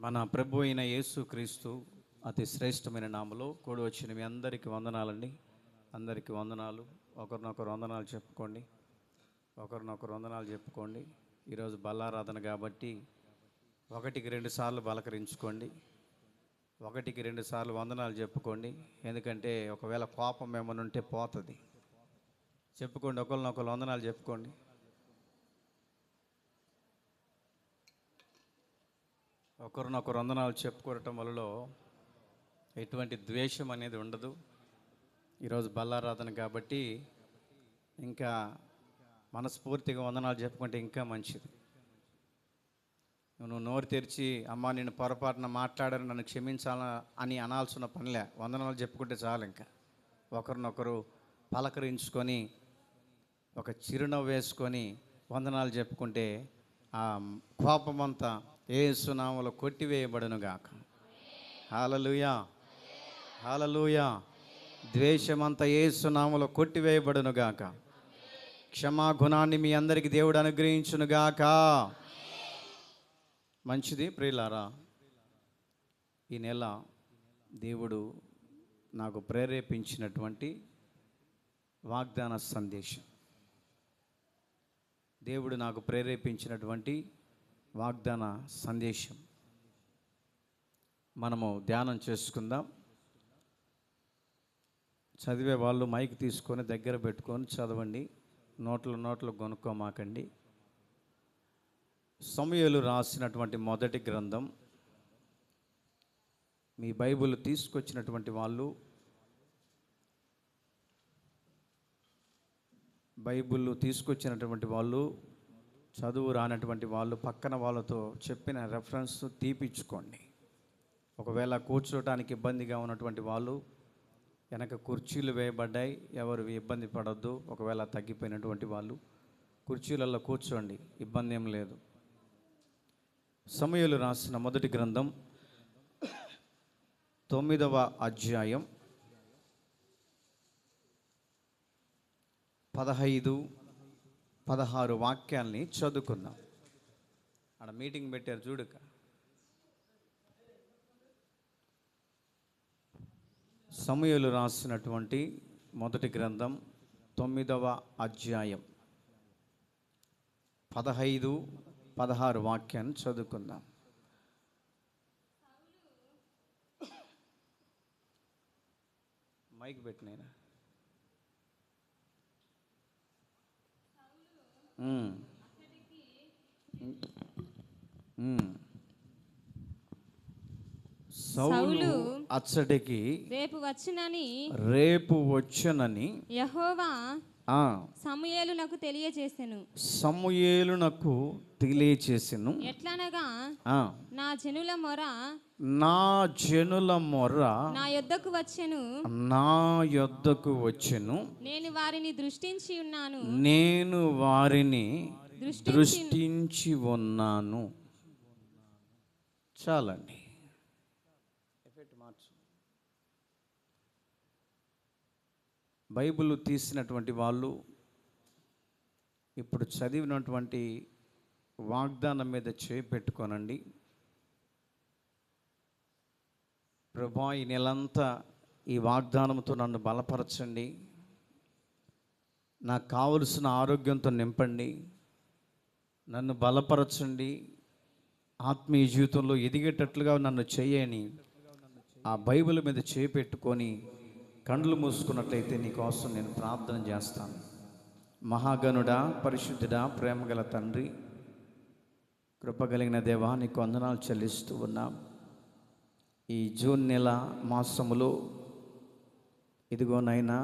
మన ప్రభు అయిన యేసు క్రీస్తు అతి శ్రేష్టమైన నామలో కూడి వచ్చిన మీ అందరికీ వందనాలండి. అందరికీ వందనాలు. ఒకరినొకరు వందనాలు చెప్పుకోండి. ఈరోజు బల్లారాధన కాబట్టి ఒకటికి రెండు సార్లు బలకరించుకోండి. ఒకటికి రెండు సార్లు వందనాలు చెప్పుకోండి. ఎందుకంటే ఒకవేళ కోపం ఏమైనా ఉంటే పోతుంది. చెప్పుకోండి, ఒకరినొకరు వందనాలు చెప్పుకోండి. ఒకరినొకరు వందనాలు చెప్పుకోవటం వల్ల ఎటువంటి ద్వేషం అనేది ఉండదు. ఈరోజు బల్లారాధన కాబట్టి ఇంకా మనస్ఫూర్తిగా వందనాలు చెప్పుకుంటే ఇంకా మంచిది. నువ్వు నోరు తెరిచి అమ్మ నేను పొరపాటున మాట్లాడాను నన్ను క్షమించాలా అని అనాల్సిన పనిలే. వందనాలు చెప్పుకుంటే చాలు. ఇంకా ఒకరినొకరు పలకరించుకొని ఒక చిరునవ్వు వేసుకొని వందనాలు చెప్పుకుంటే ఆ కోపమంతా యేసు నామములో కొట్టివేయబడునుగాక. హల్లెలూయా, హల్లెలూయా. ద్వేషమంతా యేసు నామములో కొట్టివేయబడునుగాక. క్షమాగుణాన్ని మీ అందరికీ దేవుడు అనుగ్రహించునుగాక. మంచిది ప్రియులారా, ఈ నెల దేవుడు నాకు ప్రేరేపించినటువంటి వాగ్దాన సందేశం, దేవుడు నాకు ప్రేరేపించినటువంటి వాగ్దాన సందేశం మనము ధ్యానం చేసుకుందాం. చదివే వాళ్ళు మైక్ తీసుకొని దగ్గర పెట్టుకొని చదవండి. నోట్లు కొనుక్కోమాకండి. సమూయేలు రాసినటువంటి మొదటి గ్రంథం. మీ బైబిల్ తీసుకొచ్చినటువంటి వాళ్ళు చదువు రానటువంటి వాళ్ళు పక్కన వాళ్ళతో చెప్పిన రెఫరెన్స్ తీపిచ్చుకోండి. ఒకవేళ కూర్చోటానికి ఇబ్బందిగా ఉన్నటువంటి వాళ్ళు వెనక కుర్చీలు వేయబడ్డాయి, ఎవరు ఇబ్బంది పడొద్దు. ఒకవేళ తగ్గిపోయినటువంటి వాళ్ళు కుర్చీలలో కూర్చోండి, ఇబ్బంది ఏం లేదు. సమూయేలు రాసిన మొదటి గ్రంథం 9వ అధ్యాయం 15-16 వాక్యాల్ని చదువుకుందాం. ఆడ మీటింగ్ పెట్టారు చూడుక. సమూయేలు రాసినటువంటి మొదటి గ్రంథం 9వ అధ్యాయం 15-16 వాక్యాన్ని చదువుకుందాం. మైక్ పెట్టినైనా సౌలు అచ్చటికి రేపు వచ్చునని యెహోవా సమూయేలునకు తెలియచేసెను. ఎట్లనగా నా జనుల మొర నా యొద్దకు వచ్చెను. నేను వారిని దృష్టించి ఉన్నాను. చాలండి. బైబిల్ తీసినటువంటి వాళ్ళు ఇప్పుడు చదివినటువంటి వాగ్దానం మీద చేయి పెట్టుకోనండి. ప్రభువా, ఈ నెలంతా ఈ వాగ్దానంతో నన్ను బలపరచండి, నాకు కావలసిన ఆరోగ్యంతో నింపండి, నన్ను బలపరచండి, ఆత్మీయ జీవితంలో ఎదిగేటట్లుగా నన్ను చేయని ఆ బైబిల్ మీద చేయి పెట్టుకొని కండ్లు మూసుకున్నట్లయితే నీకోసం నేను ప్రార్థన చేస్తాను. మహాగణుడా, పరిశుద్ధుడా, ప్రేమగల తండ్రి, కృపగలిగిన దేవా, నీకు వందనాలు చెల్లిస్తూ ఉన్నాం. ఈ జూన్ నెల మాసములో ఇదిగోనైనా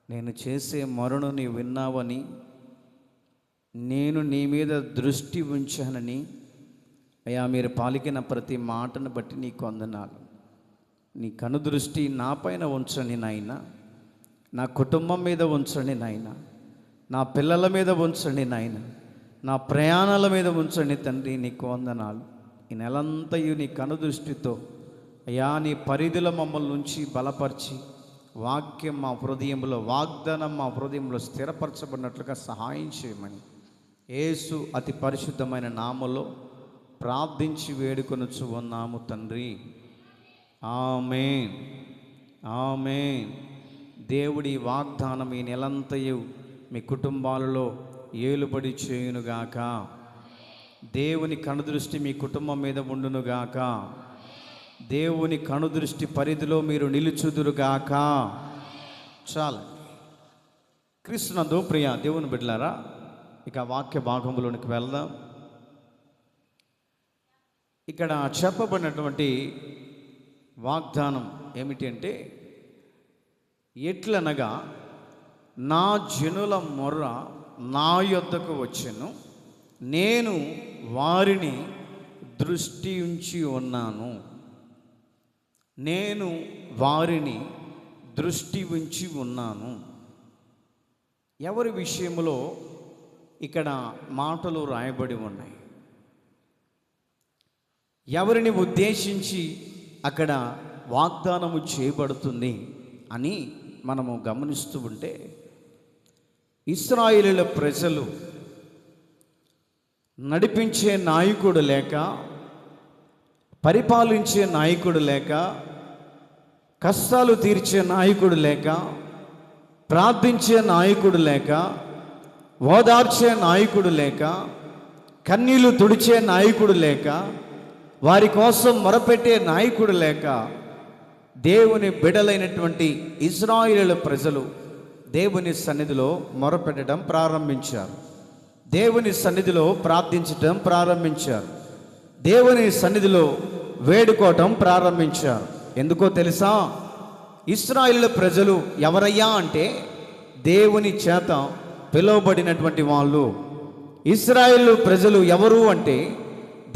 నేను చేసే మొరను నీ విన్నావని, నేను నీ మీద దృష్టి ఉంచానని అయ్యా, మీరు పలికిన ప్రతి మాటను బట్టి నీకు వందనాలు. నీ కనుదృష్టి నా పైన ఉంచండి నాయన, నా కుటుంబం మీద ఉంచండి నాయన, నా పిల్లల మీద ఉంచండి నాయన, నా ప్రయాణాల మీద ఉంచండి తండ్రి. నీకు వందనాలు. ఈ నెలంతయు నీ కనుదృష్టితో అయ్యా, నీ పరిధిలో మమ్మల్ని ఉంచి బలపరిచి వాక్యం మా హృదయంలో, వాగ్దానం మా హృదయంలో స్థిరపరచబడినట్లుగా సహాయం చేయమని యేసు అతి పరిశుద్ధమైన నామములో ప్రార్థించి వేడుకొనుచు ఉన్నాము తండ్రి. ఆమేన్, ఆమేన్. దేవుడి వాగ్దానం ఈ నెలంతయు మీ కుటుంబాలలో ఏలుబడి చేయునుగాక. దేవుని కనుదృష్టి మీ కుటుంబం మీద ఉండునుగాక. దేవుని కనుదృష్టి పరిధిలో మీరు నిలుచుదురుగాక. చాలా క్రీస్తునందు ప్రియ దేవుని బిడ్డలారా, ఇక వాక్య భాగంలోనికి వెళ్దాం. ఇక్కడ చెప్పబడినటువంటి వాగ్దానం ఏమిటి అంటే, ఎట్లనగా నా జనుల మొర్ర నా యొద్దకు వచ్చెను, నేను వారిని దృష్టి ఉంచి ఉన్నాను. నేను వారిని దృష్టి ఉంచి ఉన్నాను. ఎవరి విషయంలో ఇక్కడ మాటలు రాయబడి ఉన్నాయి? ఎవరిని ఉద్దేశించి అక్కడ వాగ్దానము చేయబడుతుంది అని మనము గమనిస్తూ ఉంటే, ఇశ్రాయేలీయుల ప్రజలు నడిపించే నాయకుడు లేక, పరిపాలించే నాయకుడు లేక, కష్టాలు తీర్చే నాయకుడు లేక, ప్రార్థించే నాయకుడు లేక, ఓదార్చే నాయకుడు లేక, కన్నీళ్లు తుడిచే నాయకుడు లేక, వారి కోసం మొరపెట్టే నాయకుడు లేక, దేవుని బిడలైనటువంటి ఇశ్రాయేలీయుల ప్రజలు దేవుని సన్నిధిలో మొరపెట్టడం ప్రారంభించారు. దేవుని సన్నిధిలో ప్రార్థించటం ప్రారంభించారు. దేవుని సన్నిధిలో వేడుకోవటం ప్రారంభించారు. ఎందుకో తెలుసా? ఇశ్రాయేలు ప్రజలు ఎవరయ్యా అంటే దేవుని చేత పిలువబడినటువంటి వాళ్ళు. ఇశ్రాయేలు ప్రజలు ఎవరు అంటే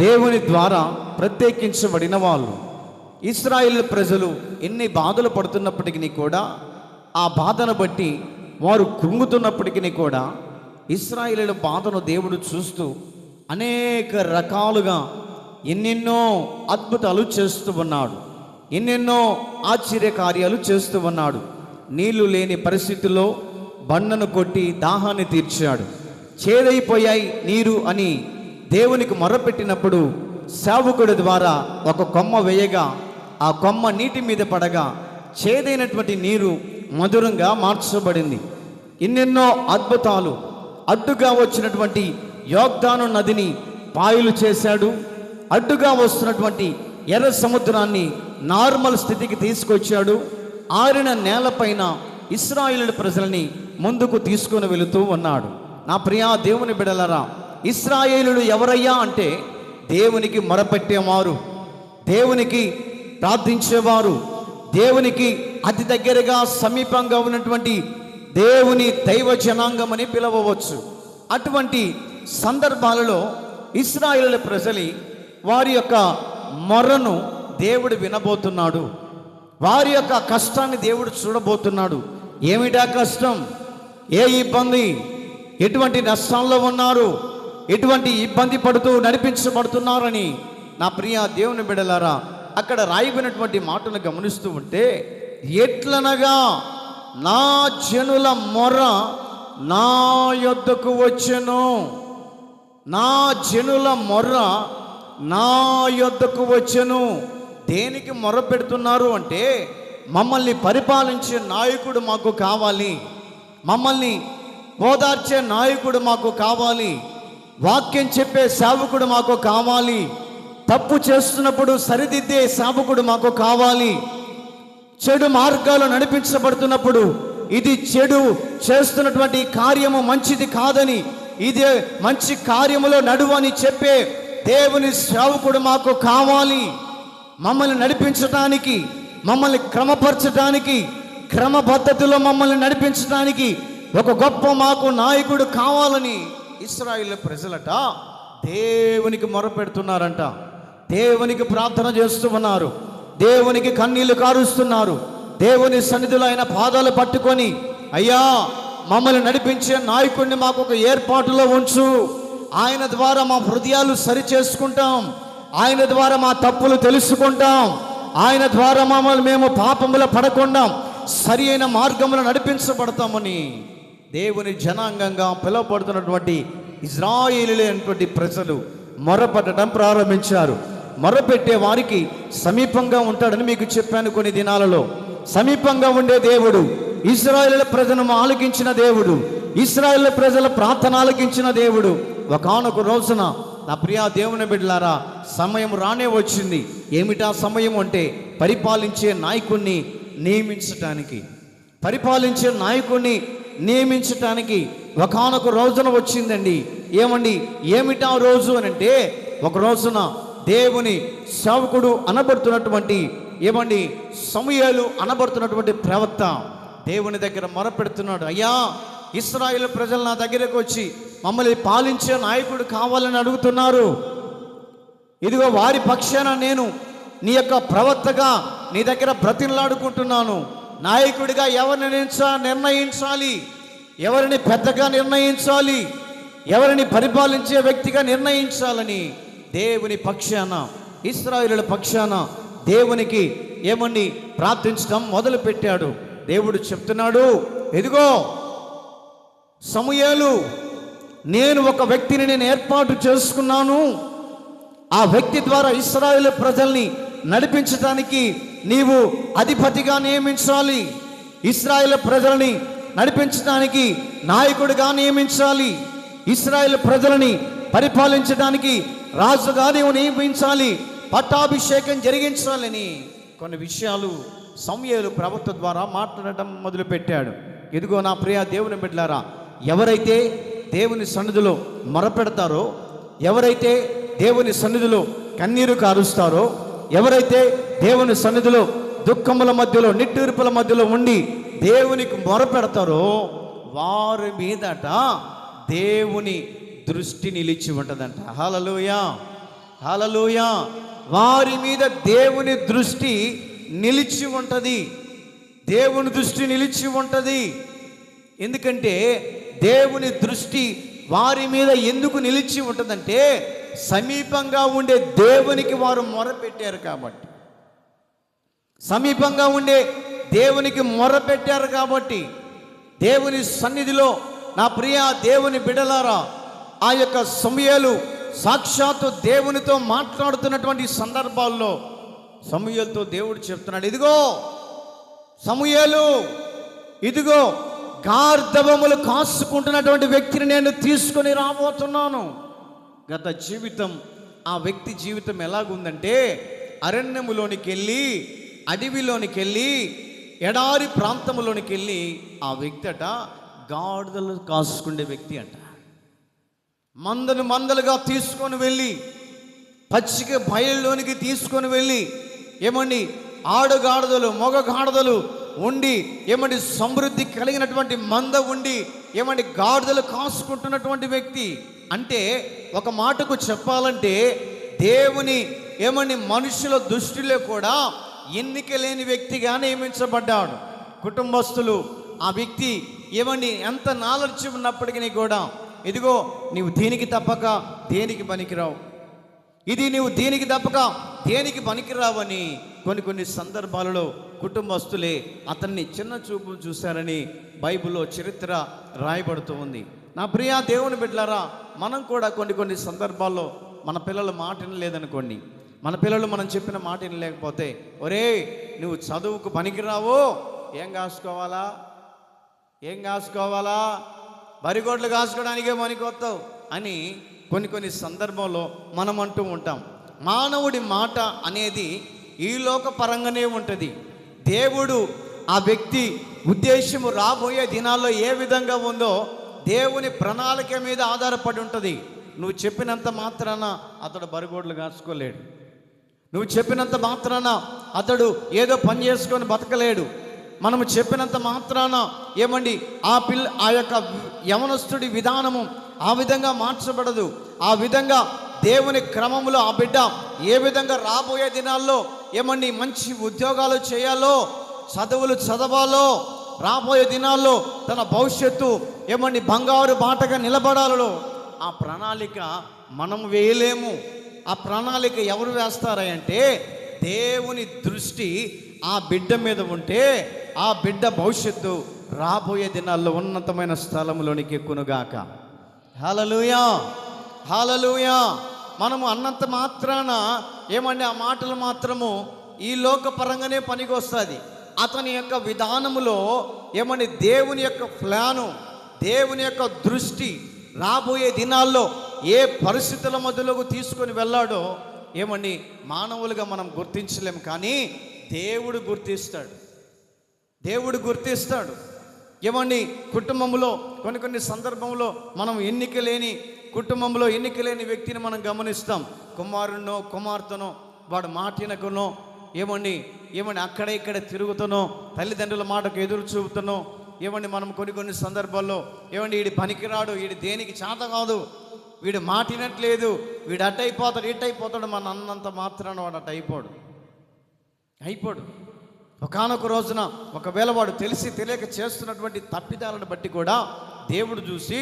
దేవుని ద్వారా ప్రత్యేకించబడిన వాళ్ళు. ఇశ్రాయేలు ప్రజలు ఎన్ని బాధలు పడుతున్నప్పటికీ కూడా, ఆ బాధను బట్టి వారు కృంగుతున్నప్పటికీ కూడా, ఇశ్రాయేలు బాధను దేవుడు చూస్తూ అనేక రకాలుగా ఎన్నెన్నో అద్భుతాలు చేస్తూ ఉన్నాడు. ఎన్నెన్నో ఆశ్చర్య కార్యాలు చేస్తూ ఉన్నాడు. నీళ్లు లేని పరిస్థితుల్లో బండను కొట్టి దాహాన్ని తీర్చాడు. చేదైపోయాయి నీరు అని దేవునికి మొర్రపెట్టినప్పుడు సేవకుడి ద్వారా ఒక కొమ్మ వేయగా, ఆ కొమ్మ నీటి మీద పడగా చేదైనటువంటి నీరు మధురంగా మార్చబడింది. ఎన్నెన్నో అద్భుతాలు. అడ్డుగా వచ్చినటువంటి యోర్దాను నదిని పాయలు చేశాడు. అడ్డుగా వస్తున్నటువంటి ఎర్ర సముద్రాన్ని నార్మల్ స్థితికి తీసుకొచ్చాడు. ఆరిన నేలపైన ఇశ్రాయేలు ప్రజలని ముందుకు తీసుకొని వెళుతూ ఉన్నాడు. నా ప్రియా దేవుని బిడలరా, ఇశ్రాయేలులు ఎవరయ్యా అంటే దేవునికి మొరపెట్టేవారు, దేవునికి ప్రార్థించేవారు, దేవునికి అతి దగ్గరగా సమీపంగా ఉన్నటువంటి దేవుని దైవ జనాంగం అని పిలవవచ్చు. అటువంటి సందర్భాలలో ఇశ్రాయేలు ప్రజలు వారి యొక్క మొర్రను దేవుడు వినబోతున్నాడు. వారి యొక్క కష్టాన్ని దేవుడు చూడబోతున్నాడు. ఏమిటా కష్టం? ఏ ఇబ్బంది? ఎటువంటి నష్టాల్లో ఉన్నారు? ఎటువంటి ఇబ్బంది పడుతూ నడిపించబడుతున్నారని నా ప్రియ దేవుని బిడలారా, అక్కడ రాయబడినటువంటి మాటను గమనిస్తూ ఉంటే, ఎట్లనగా నా జనుల మొర్ర నా యొద్దకు వచ్చెను. నా జనుల మొర్ర నా యొద్దకు వచ్చెను. దేనికి మొర్ర పెడుతున్నారు అంటే, మమ్మల్ని పరిపాలించే నాయకుడు మాకు కావాలి, మమ్మల్ని ఓదార్చే నాయకుడు మాకు కావాలి, వాక్యం చెప్పే సేవకుడు మాకు కావాలి, తప్పు చేస్తున్నప్పుడు సరిదిద్దే సేవకుడు మాకు కావాలి, చెడు మార్గాలు నడిపించబడుతున్నప్పుడు ఇది చెడు చేస్తున్నటువంటి కార్యము మంచిది కాదని, ఇదే మంచి కార్యములో నడువని చెప్పే దేవుని సేవకుడు మాకు కావాలి. మమ్మల్ని నడిపించడానికి, మమ్మల్ని క్రమపరచడానికి, క్రమ పద్ధతిలో మమ్మల్ని నడిపించడానికి ఒక గొప్ప మాకు నాయకుడు కావాలని ఇశ్రాయేలు ప్రజలట దేవునికి మొరపెడుతున్నారంట. దేవునికి ప్రార్థన చేస్తూ ఉన్నారు. దేవునికి కన్నీళ్లు కారుస్తున్నారు. దేవుని సన్నిధిలో ఆయన పాదాలు పట్టుకొని, అయ్యా మమ్మల్ని నడిపించే నాయకుడిని మాకు ఒక ఏర్పాటులో ఉంచు, ఆయన ద్వారా మా హృదయాలు సరి చేసుకుంటాం, ఆయన ద్వారా మా తప్పులు తెలుసుకుంటాం, ఆయన ద్వారా మమ్మల్ని మేము పాపములో పడకుండా సరి అయిన మార్గంలో నడిపించబడతామని దేవుని జనాంగంగా పిలువబడుతున్నటువంటి ఇశ్రాయేలీయులైనటువంటి ప్రజలు మొరపెట్టడం ప్రారంభించారు. మొరపెట్టే వారికి సమీపంగా ఉంటాడని మీకు చెప్పాను కొన్ని దినాలలో. సమీపంగా ఉండే దేవుడు, ఇశ్రాయేలు ప్రజలను ఆలకించిన దేవుడు, ఇశ్రాయేలు ప్రజల ప్రార్థన ఆలకించిన దేవుడు. ఒకానొక రోజున నా ప్రియా దేవుని బిడ్డలారా, సమయం రానే వచ్చింది. ఏమిటా సమయం అంటే పరిపాలించే నాయకుణ్ణి నియమించటానికి, పరిపాలించే నాయకుణ్ణి నియమించటానికి ఒకానొక రోజున వచ్చిందండి. ఏమిటా రోజు అని అంటే, ఒక రోజున దేవుని సేవకుడు అనబడుతున్నటువంటి సమూయేలు అనబడుతున్నటువంటి ప్రవక్త దేవుని దగ్గర మొరపెడుతున్నాడు. అయ్యా, ఇశ్రాయేలు ప్రజలు నా దగ్గరకు వచ్చి మమ్మల్ని పాలించే నాయకుడు కావాలని అడుగుతున్నారు. ఇదిగో వారి పక్షాన నేను నీ యొక్క ప్రవక్తగా నీ దగ్గర బ్రతిమలాడుకుంటున్నాను. నాయకుడిగా ఎవరిని నిర్ణయించాలి, ఎవరిని పెద్దగా నిర్ణయించాలి, ఎవరిని పరిపాలించే వ్యక్తిగా నిర్ణయించాలని దేవుని పక్షాన, ఇశ్రాయేలుల పక్షాన దేవునికి ప్రార్థించడం మొదలు పెట్టాడు. దేవుడు చెప్తున్నాడు, ఇదిగో సమూయేలు, నేను ఒక వ్యక్తిని నేను ఏర్పాటు చేసుకున్నాను. ఆ వ్యక్తి ద్వారా ఇశ్రాయేలు ప్రజల్ని నడిపించడానికి నీవు అధిపతిగా నియమించాలి. ఇశ్రాయేలు ప్రజలని నడిపించడానికి నాయకుడిగా నియమించాలి. ఇశ్రాయేలు ప్రజలని పరిపాలించడానికి రాజుగా నీవు నియమించాలి. పట్టాభిషేకం జరిగించాలని కొన్ని విషయాలు సమూయేలు ప్రవక్త ద్వారా మాట్లాడటం మొదలుపెట్టాడు. ఇదిగో నా ప్రియ దేవుని బిడ్డలారా, ఎవరైతే దేవుని సన్నిధిలో మొరపెడతారో, ఎవరైతే దేవుని సన్నిధిలో కన్నీరు కారుస్తారో, ఎవరైతే దేవుని సన్నిధిలో దుఃఖముల మధ్యలో నిట్టూర్పుల మధ్యలో ఉండి దేవునికి మొరపెడతారో వారి మీదట దేవుని దృష్టి నిలిచి ఉంటుందంట. హల్లెలూయా, హల్లెలూయా. వారి మీద దేవుని దృష్టి నిలిచి ఉంటుంది. దేవుని దృష్టి నిలిచి ఉంటుంది. ఎందుకంటే దేవుని దృష్టి వారి మీద ఎందుకు నిలిచి ఉంటుందంటే, సమీపంగా ఉండే దేవునికి వారు మొరపెట్టారు కాబట్టి, సమీపంగా ఉండే దేవునికి మొరపెట్టారు కాబట్టి. దేవుని సన్నిధిలో నా ప్రియ దేవుని బిడ్డలారా, ఆ యొక్క సమూయేలు సాక్షాత్తు దేవునితో మాట్లాడుతున్నటువంటి సందర్భాల్లో సమూయేలుతో దేవుడు చెప్తున్నాడు, ఇదిగో సమూయేలు, ఇదిగో గార్ధవములు కాసుకుంటున్నటువంటి వ్యక్తిని నేను తీసుకొని రాబోతున్నాను. గత జీవితం, ఆ వ్యక్తి జీవితం ఎలాగుందంటే, అరణ్యములోనికి వెళ్ళి, అడవిలోనికి వెళ్ళి, ఎడారి ప్రాంతములోనికి వెళ్ళి ఆ వ్యక్తి అట గాడిదలు కాసుకునే వ్యక్తి అంట. మందలుగా తీసుకొని వెళ్ళి, పచ్చిక బయలులోనికి తీసుకొని వెళ్ళి ఆడుగాడిదలు మగ గాడిదలు ఉండి సమృద్ధి కలిగినటువంటి మంద ఉండి గాడిదలు కాసుకుంటున్నటువంటి వ్యక్తి. అంటే ఒక మాటకు చెప్పాలంటే, దేవుని మనుషుల దృష్టిలో కూడా ఎన్నిక లేని వ్యక్తిగా నియమించబడ్డాడు. కుటుంబస్తులు ఆ వ్యక్తి ఎంత నాలెడ్జ్ ఉన్నప్పటికీ కూడా, ఇదిగో నీవు దీనికి తప్పక దేనికి పనికిరావు, ఇది నీవు దీనికి తప్పక దేనికి పనికిరావని కొన్ని సందర్భాలలో కుటుంబస్తులే అతన్ని చిన్న చూపు చూశారని బైబిల్లో చరిత్ర రాయబడుతూ ఉంది. నా ప్రియ దేవుని బిడ్డలారా, మనం కూడా కొన్ని సందర్భాల్లో మన పిల్లలు మాట వినలేదనుకోండి, మన పిల్లలు మనం చెప్పిన మాట వినలేకపోతే, ఒరే నువ్వు చదువుకు పనికిరావు, ఏం కాసుకోవాలా బరిగోడ్లు కాసుకోవడానికే పనికొస్తావు అని కొన్ని సందర్భంలో మనం అంటూ ఉంటాం. మానవుడి మాట అనేది ఈ లోక పరంగానే ఉంటుంది. దేవుడు ఆ వ్యక్తి ఉద్దేశము రాబోయే దినాల్లో ఏ విధంగా ఉందో దేవుని ప్రణాళిక మీద ఆధారపడి ఉంటుంది. నువ్వు చెప్పినంత మాత్రాన అతడు బరిగోడ్లు కాసుకోలేడు. నువ్వు చెప్పినంత మాత్రాన అతడు ఏదో పని చేసుకొని బతకలేడు. మనము చెప్పినంత మాత్రాన ఆ యొక్క యవనస్తుడి విధానము ఆ విధంగా మార్చబడదు. ఆ విధంగా దేవుని క్రమంలో ఆ బిడ్డ ఏ విధంగా రాబోయే దినాల్లో మంచి ఉద్యోగాలు చేయాలో, చదువులు చదవాలో, రాబోయే దినాల్లో తన భవిష్యత్తు బంగారు బాటగా నిలబడాలో ఆ ప్రణాళిక మనం వేయలేము. ఆ ప్రణాళిక ఎవరు వేస్తారంటే, దేవుని దృష్టి ఆ బిడ్డ మీద ఉంటే ఆ బిడ్డ భవిష్యత్తు రాబోయే దినాల్లో ఉన్నతమైన స్థలంలోనికి ఎక్కునుగాక. హల్లెలూయా, హల్లెలూయా. మనము అన్నంత మాత్రాన ఏమండి ఆ మాటలు మాత్రము ఈ లోకపరంగానే పనికి వస్తుంది. అతని యొక్క విధానములో ఏమండి దేవుని యొక్క ప్లాను, దేవుని యొక్క దృష్టి రాబోయే దినాల్లో ఏ పరిస్థితుల మధ్యలోకి తీసుకొని వెళ్ళాడో ఏమండి మానవులుగా మనం గుర్తించలేము, కానీ దేవుడు గుర్తిస్తాడు. దేవుడు గుర్తిస్తాడు. ఏమండి కుటుంబంలో కొన్ని సందర్భంలో మనం ఎన్నిక లేని కుటుంబంలో ఎన్నిక లేని వ్యక్తిని మనం గమనిస్తాం. కుమారునో కుమార్తెనో వాడు మాటినకునో ఏమండి అక్కడ ఇక్కడ తిరుగుతానో, తల్లిదండ్రుల మాటకు ఎదురు చూపుతానో, ఏమండి మనం కొన్ని సందర్భాల్లో ఏమండి వీడి పనికిరాడు, వీడి దేనికి చేత కాదు, వీడు మాటినట్లేదు, వీడు అట్టయిపోతాడు ఇట్టయిపోతాడు మన అన్నంత మాత్రాన వాడు అట్ట అయిపోడు. ఒకానొక రోజున ఒకవేళ వాడు తెలిసి తెలియక చేస్తున్నటువంటి తప్పిదాలను బట్టి కూడా దేవుడు చూసి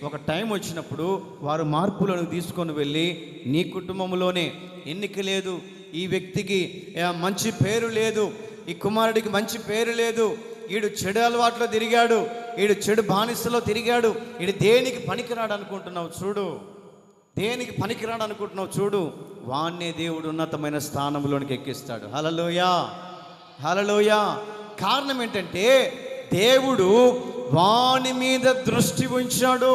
ఒక టైం వచ్చినప్పుడు వారు మార్పులను తీసుకొని వెళ్ళి, నీ కుటుంబంలోనే ఎన్నిక లేదు, ఈ వ్యక్తికి మంచి పేరు లేదు, ఈ కుమారుడికి మంచి పేరు లేదు, వీడు చెడు అలవాట్లో తిరిగాడు, వీడు చెడు బానిసలో తిరిగాడు, వీడు దేనికి పనికిరాడు అనుకుంటున్నావు చూడు, దేనికి పనికిరాడు అనుకుంటున్నావు చూడు, వాణ్ణే దేవుడు ఉన్నతమైన స్థానంలోనికి ఎక్కిస్తాడు. హల్లెలూయా, హల్లెలూయా. కారణం ఏంటంటే దేవుడు వాని మీద దృష్టి ఉంచాడు.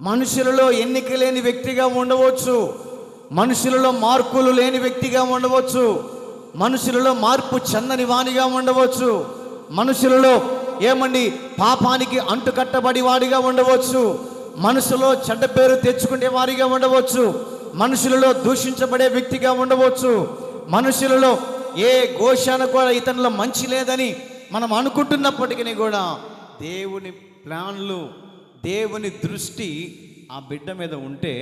మనుషులలో ఎన్నిక లేని వ్యక్తిగా ఉండవచ్చు, మనుషులలో మార్పులు లేని వ్యక్తిగా ఉండవచ్చు, మనుషులలో మార్పు చెందని వానిగా ఉండవచ్చు, మనుషులలో ఏమండి పాపానికి అంటుకట్టబడి వాడిగా ఉండవచ్చు, మనసులో చెడ్డ పేరు తెచ్చుకునే వారిగా ఉండవచ్చు, మనుషులలో దూషించబడే వ్యక్తిగా ఉండవచ్చు, మనుషులలో ఏ ఘోషణ కూడా ఇతనిలో మంచి లేదని మనం అనుకుంటున్నప్పటికీ కూడా దేవుని ప్లాన్లు, దేవుని దృష్టి ఆ బిడ్డ మీద ఉంటే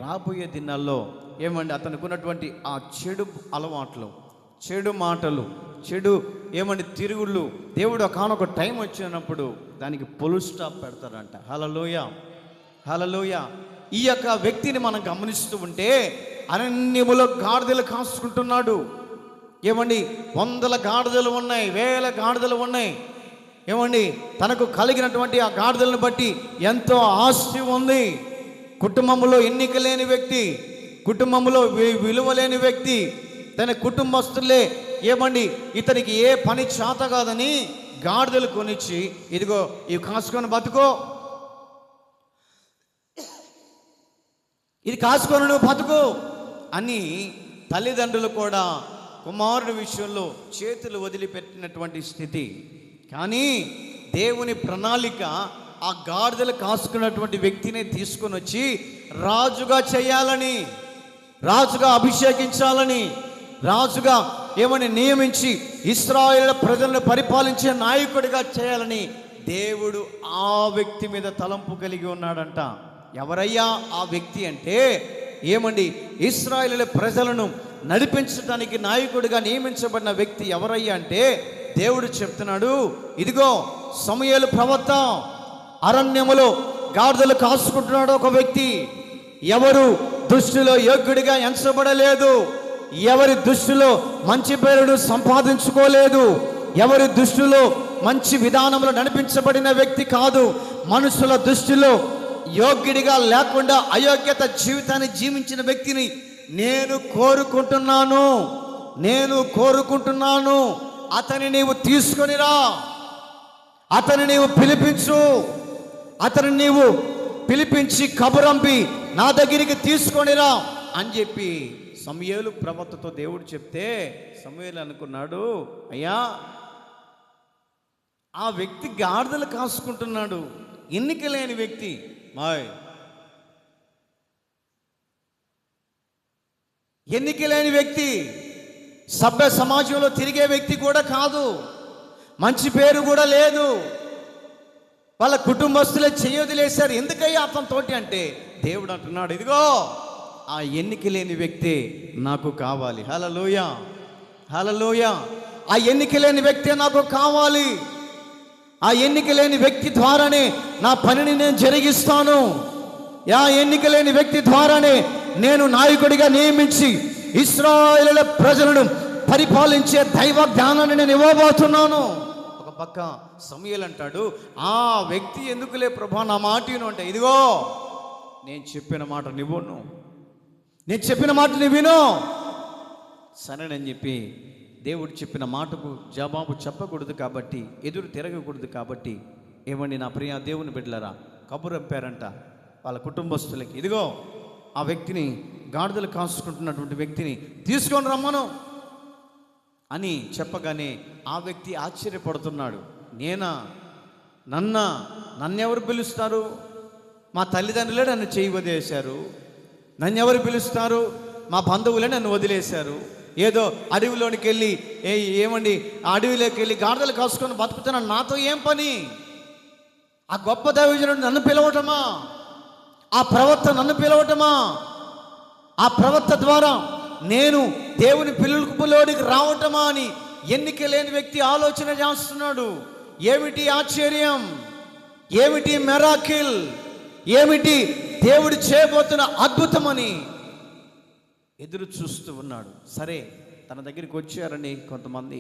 రాబోయే దినాల్లో ఏమండి అతనికి ఉన్నటువంటి ఆ చెడు అలవాట్లు, చెడు మాటలు, చెడు ఏమండి తిరుగుళ్ళు, దేవుడు ఒకనొక టైం వచ్చినప్పుడు దానికి ఫుల్ స్టాప్ పెడతారంట. హల్లెలూయా, హల్లెలూయా. ఈ యొక్క వ్యక్తిని మనం గమనిస్తూ ఉంటే అరణ్యములో గాడిదలు కాసుకుంటున్నాడు. ఏమండి వందల గాడిదలు ఉన్నాయి, వేల గాడిదలు ఉన్నాయి. ఏమండి తనకు కలిగినటువంటి ఆ గాడిదలను బట్టి ఎంతో ఆస్తి ఉంది. కుటుంబంలో ఎన్నిక లేని వ్యక్తి, కుటుంబంలో విలువ లేని వ్యక్తి, తన కుటుంబస్తులే ఏమండి ఇతనికి ఏ పని చేత కాదని గాడిదలు కొనిచ్చి, ఇదిగో ఇవి కాసుకొని బతుకో, ఇది కాసుకొని నువ్వు బతుకు అని తల్లిదండ్రులు కూడా కుమారుడి విషయంలో చేతులు వదిలిపెట్టినటువంటి స్థితి. కానీ దేవుని ప్రణాళిక ఆ గాడిదలు కాసుకున్నటువంటి వ్యక్తిని తీసుకొని వచ్చి రాజుగా చేయాలని, రాజుగా అభిషేకించాలని, రాజుగా ఏమని నియమించి ఇశ్రాయేలు ప్రజలను పరిపాలించే నాయకుడిగా చేయాలని దేవుడు ఆ వ్యక్తి మీద తలంపు కలిగి ఉన్నాడంట. ఎవరయ్యా ఆ వ్యక్తి అంటే ఏమండి ఇశ్రాయేలు ప్రజలను నడిపించడానికి నాయకుడిగా నియమించబడిన వ్యక్తి ఎవరయ్యా అంటే దేవుడు చెప్తున్నాడు, ఇదిగో సమూయేలు ప్రవక్త అరణ్యములో గాడిదలు కాసుకుంటున్నాడు ఒక వ్యక్తి. ఎవరు దృష్టిలో యోగ్యుడిగా ఎంచబడలేదు, ఎవరి దృష్టిలో మంచి పేరును సంపాదించుకోలేదు, ఎవరి దృష్టిలో మంచి విధానంలో నడిపించబడిన వ్యక్తి కాదు, మనుషుల దృష్టిలో యోగ్యుడిగా లేకుండా అయోగ్యత జీవితాన్ని జీవించిన వ్యక్తిని నేను కోరుకుంటున్నాను, అతని నీవు తీసుకొని రా, అతని నీవు పిలిపించు, అతని నీవు పిలిపించి కబురంపి నా దగ్గరికి తీసుకొని రా అని చెప్పి సమూయేలు ప్రవక్తతో దేవుడు చెప్తే సమూయేలు అనుకున్నాడు, అయ్యా ఆ వ్యక్తి గాడిదలు కాసుకుంటున్నాడు, ఎన్నిక లేని వ్యక్తి, ఎన్నిక లేని వ్యక్తి, సభ్య సమాజంలో తిరిగే వ్యక్తి కూడా కాదు, మంచి పేరు కూడా లేదు, వాళ్ళ కుటుంబస్తులే చేయొదిలేశారు, ఎందుకయ్యా అతనితోటి అంటే దేవుడు అంటున్నాడు, ఇదిగో ఆ ఎన్నిక లేని వ్యక్తి నాకు కావాలి. హల్లెలూయా, హల్లెలూయా. ఆ ఎన్నిక లేని వ్యక్తి నాకు కావాలి, ఆ ఎన్నిక లేని వ్యక్తి ద్వారానే నా పనిని నేను జరిగిస్తాను, ఆ ఎన్నిక లేని వ్యక్తి ద్వారానే నేను నాయకుడిగా నియమించి ఇశ్రాయేలు ప్రజలను పరిపాలించే దైవ జ్ఞానాన్ని నేను ఇవ్వబోతున్నాను. ఒక పక్క సమూయేలు అంటాడు, ఆ వ్యక్తి ఎందుకులే ప్రభా నా మాట విను అంటే, ఇదిగో నేను చెప్పిన మాట నివ్వను, నేను చెప్పిన మాటని విను. సరేనని చెప్పి దేవుడు చెప్పిన మాటకు జవాబు చెప్పకూడదు కాబట్టి, ఎదురు తిరగకూడదు కాబట్టి ఏమండి నా ప్రియ దేవుని బిడ్డలారా, కబురు పంపారంట వాళ్ళ కుటుంబస్తులకి. ఇదిగో ఆ వ్యక్తిని, గాడిదలు కాసుకుంటున్నటువంటి వ్యక్తిని తీసుకొని రమ్మను అని చెప్పగానే ఆ వ్యక్తి ఆశ్చర్యపడుతున్నాడు. నన్నెవరు పిలుస్తారు? మా తల్లిదండ్రులే నన్ను చేయి వదిలేశారు. నన్నెవరు పిలుస్తారు? మా బంధువులే నన్ను వదిలేశారు. ఏదో అడవిలోనికి వెళ్ళి ఏమండి ఆ అడవిలోకి వెళ్ళి గాడిదలు కాసుకొని బతుకుతున్నాను, నాతో ఏం పని? ఆ గొప్ప దైవజనుడు నన్ను పిలవటమా? ఆ ప్రవక్త నన్ను పిలవటమా? ఆ ప్రవక్త ద్వారా నేను దేవుని పిలుపులోనికి రావటమా అని ఎన్నిక లేని వ్యక్తి ఆలోచన చేస్తున్నాడు. ఏమిటి ఆశ్చర్యం? ఏమిటి మిరాకిల్? ఏమిటి దేవుడు చేయబోతున్న అద్భుతమని ఎదురు చూస్తూ ఉన్నాడు. సరే, తన దగ్గరికి వచ్చారని కొంతమంది,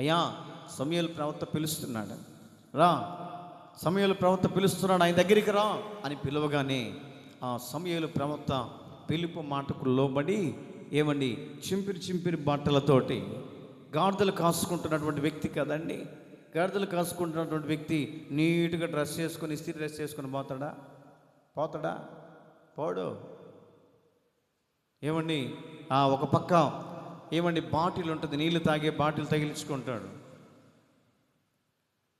అయ్యా సమూయేలు ప్రవక్త పిలుస్తున్నాడు, రా, సమూయేలు ప్రవక్త పిలుస్తున్నాడు, ఆయన దగ్గరికి రా అని పిలవగానే ఆ సమూయేలు ప్రవక్త పిలుపు మాటకు లోబడి ఏమండి చింపిరి బట్టలతోటి, గాడిదలు కాసుకుంటున్నటువంటి వ్యక్తి కదండి, గాడిదలు కాసుకుంటున్నటువంటి వ్యక్తి నీట్గా డ్రెస్ చేసుకొని, ఇస్త్రీ డ్రెస్ చేసుకొని పోతాడా? పోడు. ఏమండి ఒక పక్క ఏమండి బాటిల్ ఉంటుంది, నీళ్లు తాగే బాటిల్ తగిలించుకుంటాడు.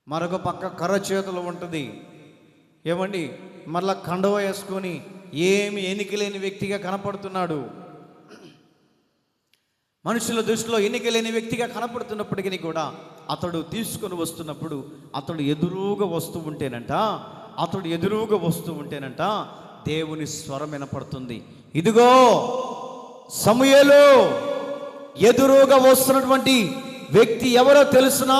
మరొక పక్క కర్ర చేతులు ఉంటుంది. ఏమండి మరలా కండవ వేసుకొని ఏమి ఎన్నికలేని వ్యక్తిగా కనపడుతున్నాడు. మనుషుల దృష్టిలో ఎన్నికలేని వ్యక్తిగా కనపడుతున్నప్పటికీ కూడా అతడు తీసుకొని వస్తున్నప్పుడు అతడు ఎదురుగా వస్తూ ఉంటేనంట దేవుని స్వరం వినపడుతుంది. ఇదిగో సమూయేలు, ఎదురుగా వస్తున్నటువంటి వ్యక్తి ఎవరో తెలుసునా?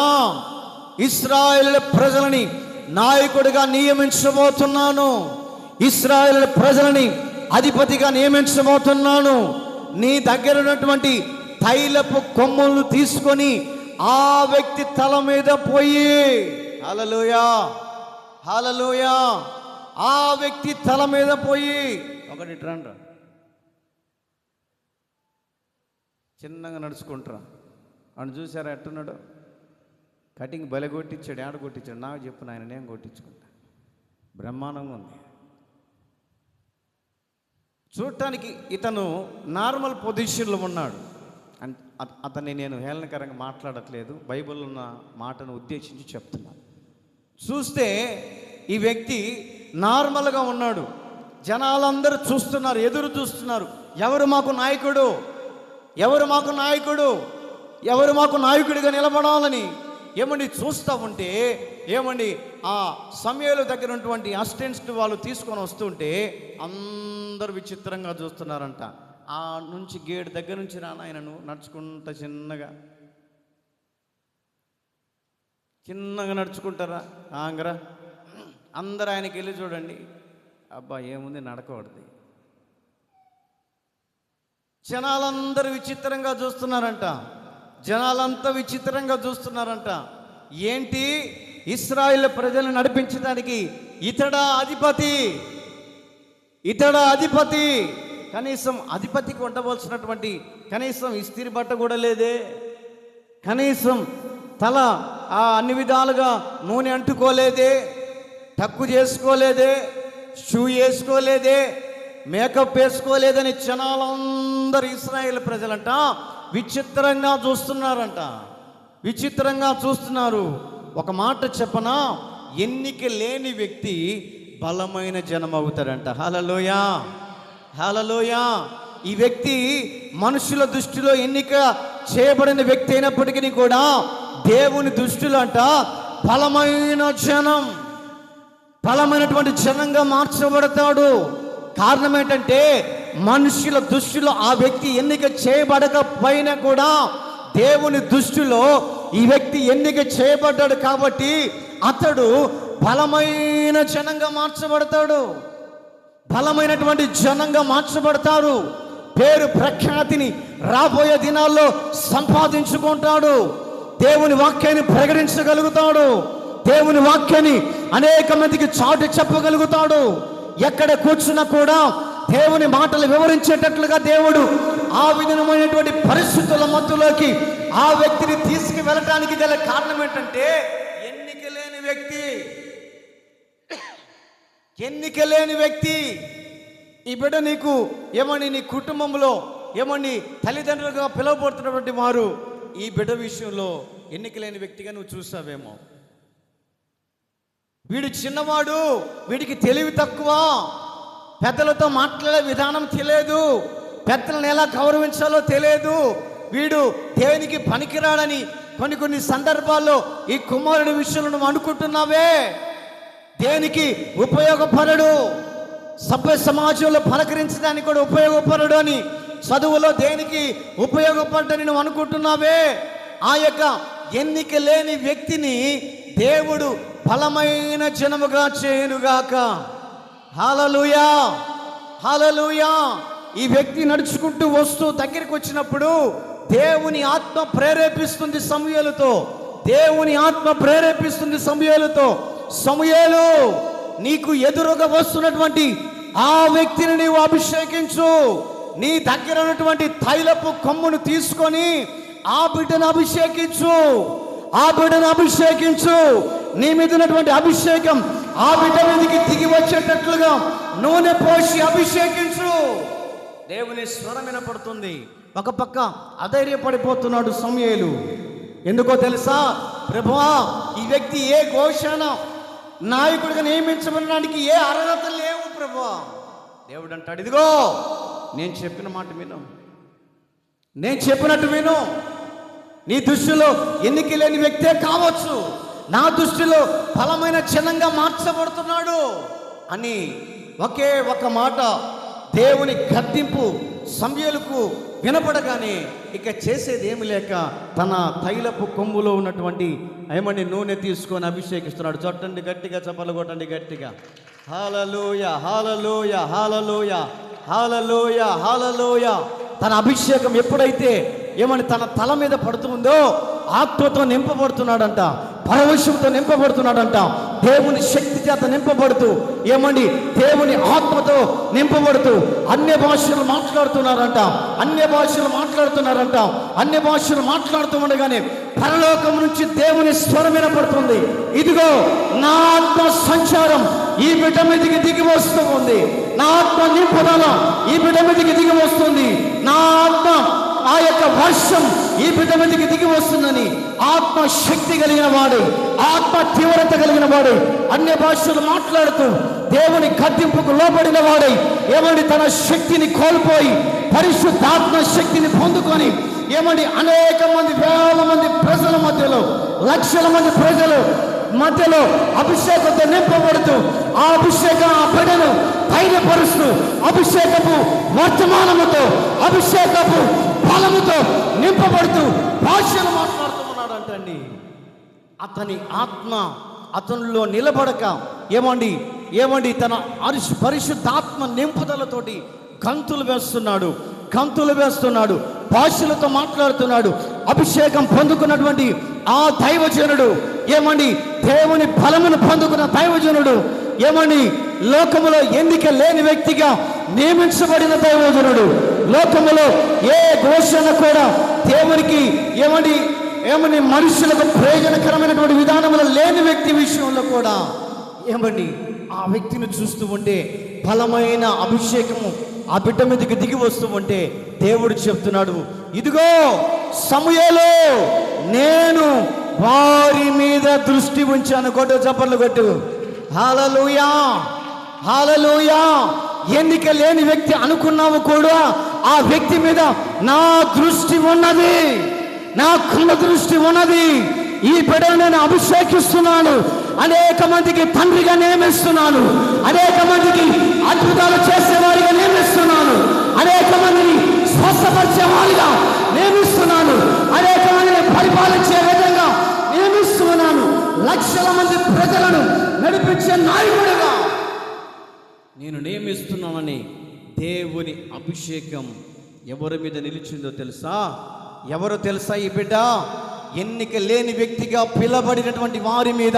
ఇశ్రాయేలు ప్రజలని నాయకుడిగా నియమించబోతున్నాను, ఇశ్రాయేలు ప్రజలని అధిపతిగా నియమించబోతున్నాను. నీ దగ్గర ఉన్నటువంటి తైలపు కొమ్ములను తీసుకొని ఆ వ్యక్తి తల మీద పోయి, హల్లెలూయా హల్లెలూయా, ఆ వ్యక్తి తల మీద పోయి ఒకటి రండి, చిన్నగా నడుచుకుంటారా అని చూసారా ఎట్టున్నాడు? కటింగ్ బలె కొట్టించాడు. ఆడ కొట్టించాడు? నాకు చెప్పు నాయన, నేను కొట్టించుకుంటా. బ్రహ్మాండంగా ఉంది. చూడటానికి ఇతను నార్మల్ పొజిషన్లో ఉన్నాడు. అతన్ని నేను హేళనకరంగా మాట్లాడట్లేదు, బైబిల్లో ఉన్న మాటను ఉద్దేశించి చెప్తున్నాను. చూస్తే ఈ వ్యక్తి నార్మల్గా ఉన్నాడు. జనాలందరూ చూస్తున్నారు, ఎదురు చూస్తున్నారు. ఎవరు మాకు నాయకుడు, ఎవరు మాకు నాయకుడిగా నిలబడాలని ఏమండి చూస్తూ ఉంటే, ఏమండి ఆ సమూయేలు దగ్గర ఉన్నటువంటి అసిస్టెంట్స్ వాళ్ళు తీసుకొని వస్తుంటే అందరూ విచిత్రంగా చూస్తున్నారంట. ఆ నుంచి గేట్ దగ్గర నుంచి ఆయనను నడుచుకుంటా చిన్నగా నడుచుకుంటారా ఆంగ్రా అందరూ ఆయనకి వెళ్ళి చూడండి, అబ్బా ఏముంది నడకూడదు. జనాలందరూ విచిత్రంగా చూస్తున్నారంట. ఏంటి, ఇశ్రాయేలు ప్రజలను నడిపించడానికి ఇతడా అధిపతి? కనీసం అధిపతికి ఉండవలసినటువంటి కనీసం ఇస్త్రీ బట్ట కూడా లేదే, కనీసం తల అన్ని విధాలుగా నూనె అంటుకోలేదే, టక్కు చేసుకోలేదే, షూ వేసుకోలేదే, మేకప్ వేసుకోలేదని జనాలందరూ ఇశ్రాయేలు ప్రజలంట విచిత్రంగా చూస్తున్నారు. ఒక మాట చెప్పనా, ఎన్నిక లేని వ్యక్తి బలమైన జనం అవుతాడంట. హల్లెలూయా హల్లెలూయా. ఈ వ్యక్తి మనుషుల దృష్టిలో ఎన్నిక చేయబడిన వ్యక్తి అయినప్పటికీ కూడా దేవుని దృష్టిలో అంట బలమైనటువంటి జనంగా మార్చబడతాడు. కారణం ఏంటంటే మనుషుల దృష్టిలో ఆ వ్యక్తి ఎన్నిక చేయబడకపోయినా కూడా దేవుని దృష్టిలో ఈ వ్యక్తి ఎన్నిక చేయబడ్డాడు కాబట్టి అతడు బలమైన జనంగా మార్చబడతాడు, బలమైనటువంటి జనంగా మార్చబడతారు. పేరు ప్రఖ్యాతిని రాబోయే దినాల్లో సంపాదించుకుంటాడు. దేవుని వాక్యాన్ని ప్రకటించగలుగుతాడు, దేవుని వాక్యాన్ని అనేక మందికి చాటి చెప్పగలుగుతాడు. ఎక్కడ కూర్చున్నా కూడా దేవుని మాటలు వివరించేటట్లుగా దేవుడు ఆ విధమైనటువంటి పరిస్థితుల మధ్యలోకి ఆ వ్యక్తిని తీసుకువెళ్ళటానికి గల కారణం ఏంటంటే ఎన్నిక లేని వ్యక్తి. ఈ బిడ్డ నీకు ఏమని నీ కుటుంబంలో ఏమని తల్లిదండ్రులుగా పిలువబడుతున్నటువంటి వారు ఈ బిడ్డ విషయంలో ఎన్నిక లేని వ్యక్తిగా నువ్వు చూస్తావేమో. వీడు చిన్నవాడు, వీడికి తెలివి తక్కువ, పెద్దలతో మాట్లాడే విధానం తెలియదు, పెద్దలను ఎలా గౌరవించాలో తెలియదు, వీడు దేనికి పనికిరాడని కొన్ని సందర్భాల్లో ఈ కుమారుడి విషయంలో నువ్వు అనుకుంటున్నావే. దేనికి ఉపయోగపడడు, సభ్య సమాజంలో పలకరించడానికి కూడా ఉపయోగపడడు అని, చదువులో దేనికి ఉపయోగపడ్డని నువ్వు అనుకుంటున్నావే. ఆ యొక్క ఎన్నిక లేని వ్యక్తిని దేవుడు బలమైన జనముగా చేయునుగాక. హల్లెలూయా, హల్లెలూయా. ఈ వ్యక్తి నడుచుకుంటూ వస్తూ దగ్గరికి వచ్చినప్పుడు దేవుని ఆత్మ ప్రేరేపిస్తుంది సమూయేలుతో. దేవుని ఆత్మ ప్రేరేపిస్తుంది సమూయేలుతో, సమూయేలు నీకు ఎదురుగా వస్తున్నటువంటి ఆ వ్యక్తిని నీవు అభిషేకించు. నీ దగ్గర ఉన్నటువంటి తైలపు కొమ్మును తీసుకొని ఆ బిడ్డను అభిషేకించు, ఆ బిడ్డను అభిషేకించు. నీ మీద ఉన్నటువంటి అభిషేకం ఆ బిడ్డ మీదకి దిగి వచ్చేటట్లుగా నూనె పోసి అభిషేకించు. దేవుని స్వరం వినపడుతుంది. ఒక పక్క అధైర్యపడిపోతున్నాడు సమూయేలు. ఎందుకో తెలుసా? ప్రభువా, ఈ వ్యక్తి ఏ ఘోషణ నాయకుడిగా నియమించబడడానికి ఏ అర్హత లేవు ప్రభువా. దేవుడు అంటాడు, ఇదిగో నేను చెప్పిన మాట విను, నేను చెప్పినట్టు విను. నీ దృష్టిలో ఎన్నిక లేని వ్యక్తే కావచ్చు, నా దృష్టిలో బలమైన చిన్నంగా మార్చబడుతున్నాడు అని ఒకే ఒక మాట దేవుని గద్దింపు సమూయేలుకు వినపడగానే ఇక చేసేది ఏమి లేక తన తైలపు కొమ్ములో ఉన్నటువంటి ఏమని నూనె తీసుకొని అభిషేకిస్తున్నాడు. చొట్టండి గట్టిగా, చప్పలు కొట్టండి గట్టిగా. హల్లెలూయా, హల్లెలూయా, హల్లెలూయా, హల్లెలూయా, హల్లెలూయా. తన అభిషేకం ఎప్పుడైతే ఏమని తన తల మీద పడుతుందో ఆత్మతో నింపబడుతున్నాడంట, పరవశంతో నింపబడుతున్నాడంట, దేవుని శక్తి చేత నింపబడుతూ ఏమండి దేవుని ఆత్మతో నింపబడుతూ అన్య భాషలు మాట్లాడుతున్నారంట, అన్య భాషలు మాట్లాడుతున్నారంట. అన్య భాషలు మాట్లాడుతూ ఉండగానే పరలోకం నుంచి దేవుని స్వరం వినపడుతుంది. ఇదిగో నా ఆత్మ సంచారం ఈ బిడ్డ మీదకి దిగి వస్తూ ఉంది, నా ఆత్మ నింపుదల ఈ బిడ్డ మీదకి దిగి వస్తుంది, నా ఆత్మ ఆ యొక్క వర్షం ఈ బిడ్డ మీదకి దిగి వస్తుందని ఆత్మ శక్తి కలిగిన వాడు, ఆత్మ తీవ్రత కలిగిన వాడు, అన్య భాషలు మాట్లాడుతూ దేవుని గద్దింపుకు లోబడిన వాడై ఏమండి తన శక్తిని కోల్పోయి పరిశుద్ధాత్మ శక్తిని పొందుకొని ఏమండి అనేక మంది, వేల మంది ప్రజల మధ్యలో, లక్షల మంది ప్రజలు మధ్యలో అభిషేకంతో నింపబడుతూ ఆ అభిషేకం ఆ బిడ్డను ధైర్యపరుస్తూ అభిషేకపు వర్తమానముతో, అభిషేకపు బలముతో నింపబడుతూ భాషలు మాట్లాడుతూ ఉన్నాడంటండి. అతని ఆత్మ అతనిలో నిలబడక ఏమండి తన పరిశుద్ధాత్మ నింపుదలతోటి గంతులు వేస్తున్నాడు, భాషలతో మాట్లాడుతున్నాడు. అభిషేకం పొందుకున్నటువంటి ఆ దైవజనుడు దేవుని బలమును పొందుకున్న దైవజనుడు లోకములో ఎన్నిక లేని వ్యక్తిగా నియమించబడిన దైవజనుడు, లోకములో ఏ ఘోషణ కూడా దేవునికి మనుషులకు ప్రయోజనకరమైనటువంటి విధానంలో లేని వ్యక్తి విషయంలో కూడా ఆ వ్యక్తిని చూస్తూ ఉంటే బలమైన అభిషేకము ఆ బిడ్డ మీదకి దిగి వస్తూ ఉంటే దేవుడు చెప్తున్నాడు, ఇదిగో సమూయేలు, నేను వారి మీద దృష్టి ఉంచాను. కొట్టు, చప్పట్లు కొట్టు. హల్లెలూయా, హల్లెలూయా. ఎన్నిక లేని వ్యక్తి అనుకున్నావు కూడా ఆ వ్యక్తి మీద నా దృష్టి ఉన్నది, నా కళ్ళ దృష్టి ఉన్నది. ఈ బిడ్డను నేను అభిషేకిస్తున్నాను, అనేక మందికి తండ్రిగా నియమిస్తున్నాను, అనేక మందికి అద్భుతాలు చేసేవారిగా నియమిస్తున్నాను, అనేక మందిని స్వస్థపరిచేవారిగా నియమిస్తున్నాను, అనేక మందిని పరిపాలించే విధంగా నియమిస్తున్నాను, లక్షల మంది ప్రజలను నడిపించే నాయకుడిగా నేను నియమిస్తున్నానని దేవుని అభిషేకం ఎవరి మీద నిలిచిందో తెలుసా? ఎవరో తెలుసా? ఈ బిడ్డ ఎన్నిక లేని వ్యక్తిగా పిలబడినటువంటి వారి మీద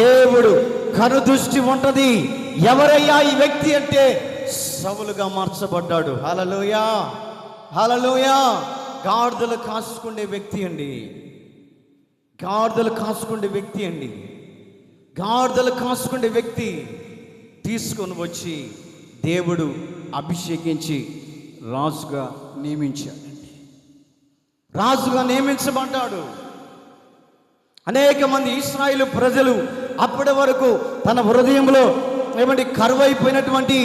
దేవుడు కనుదృష్టి ఉంటది. ఎవరయ్యా ఈ వ్యక్తి అంటే సౌలుగా మార్చబడ్డాడు. హల్లెలూయా, హల్లెలూయా. గాడిదలు కాసుకునే వ్యక్తి అండి, గాడిదలు కాసుకునే వ్యక్తి అండి, గాడిదలు కాసుకునే వ్యక్తి తీసుకొని వచ్చి దేవుడు అభిషేకించి రాజుగా నియమించాడండి. రాజుగా నియమించబడ్డాడు. అనేక మంది ఇశ్రాయేలు ప్రజలు అప్పటి వరకు తన హృదయంలో కరువైపోయినటువంటి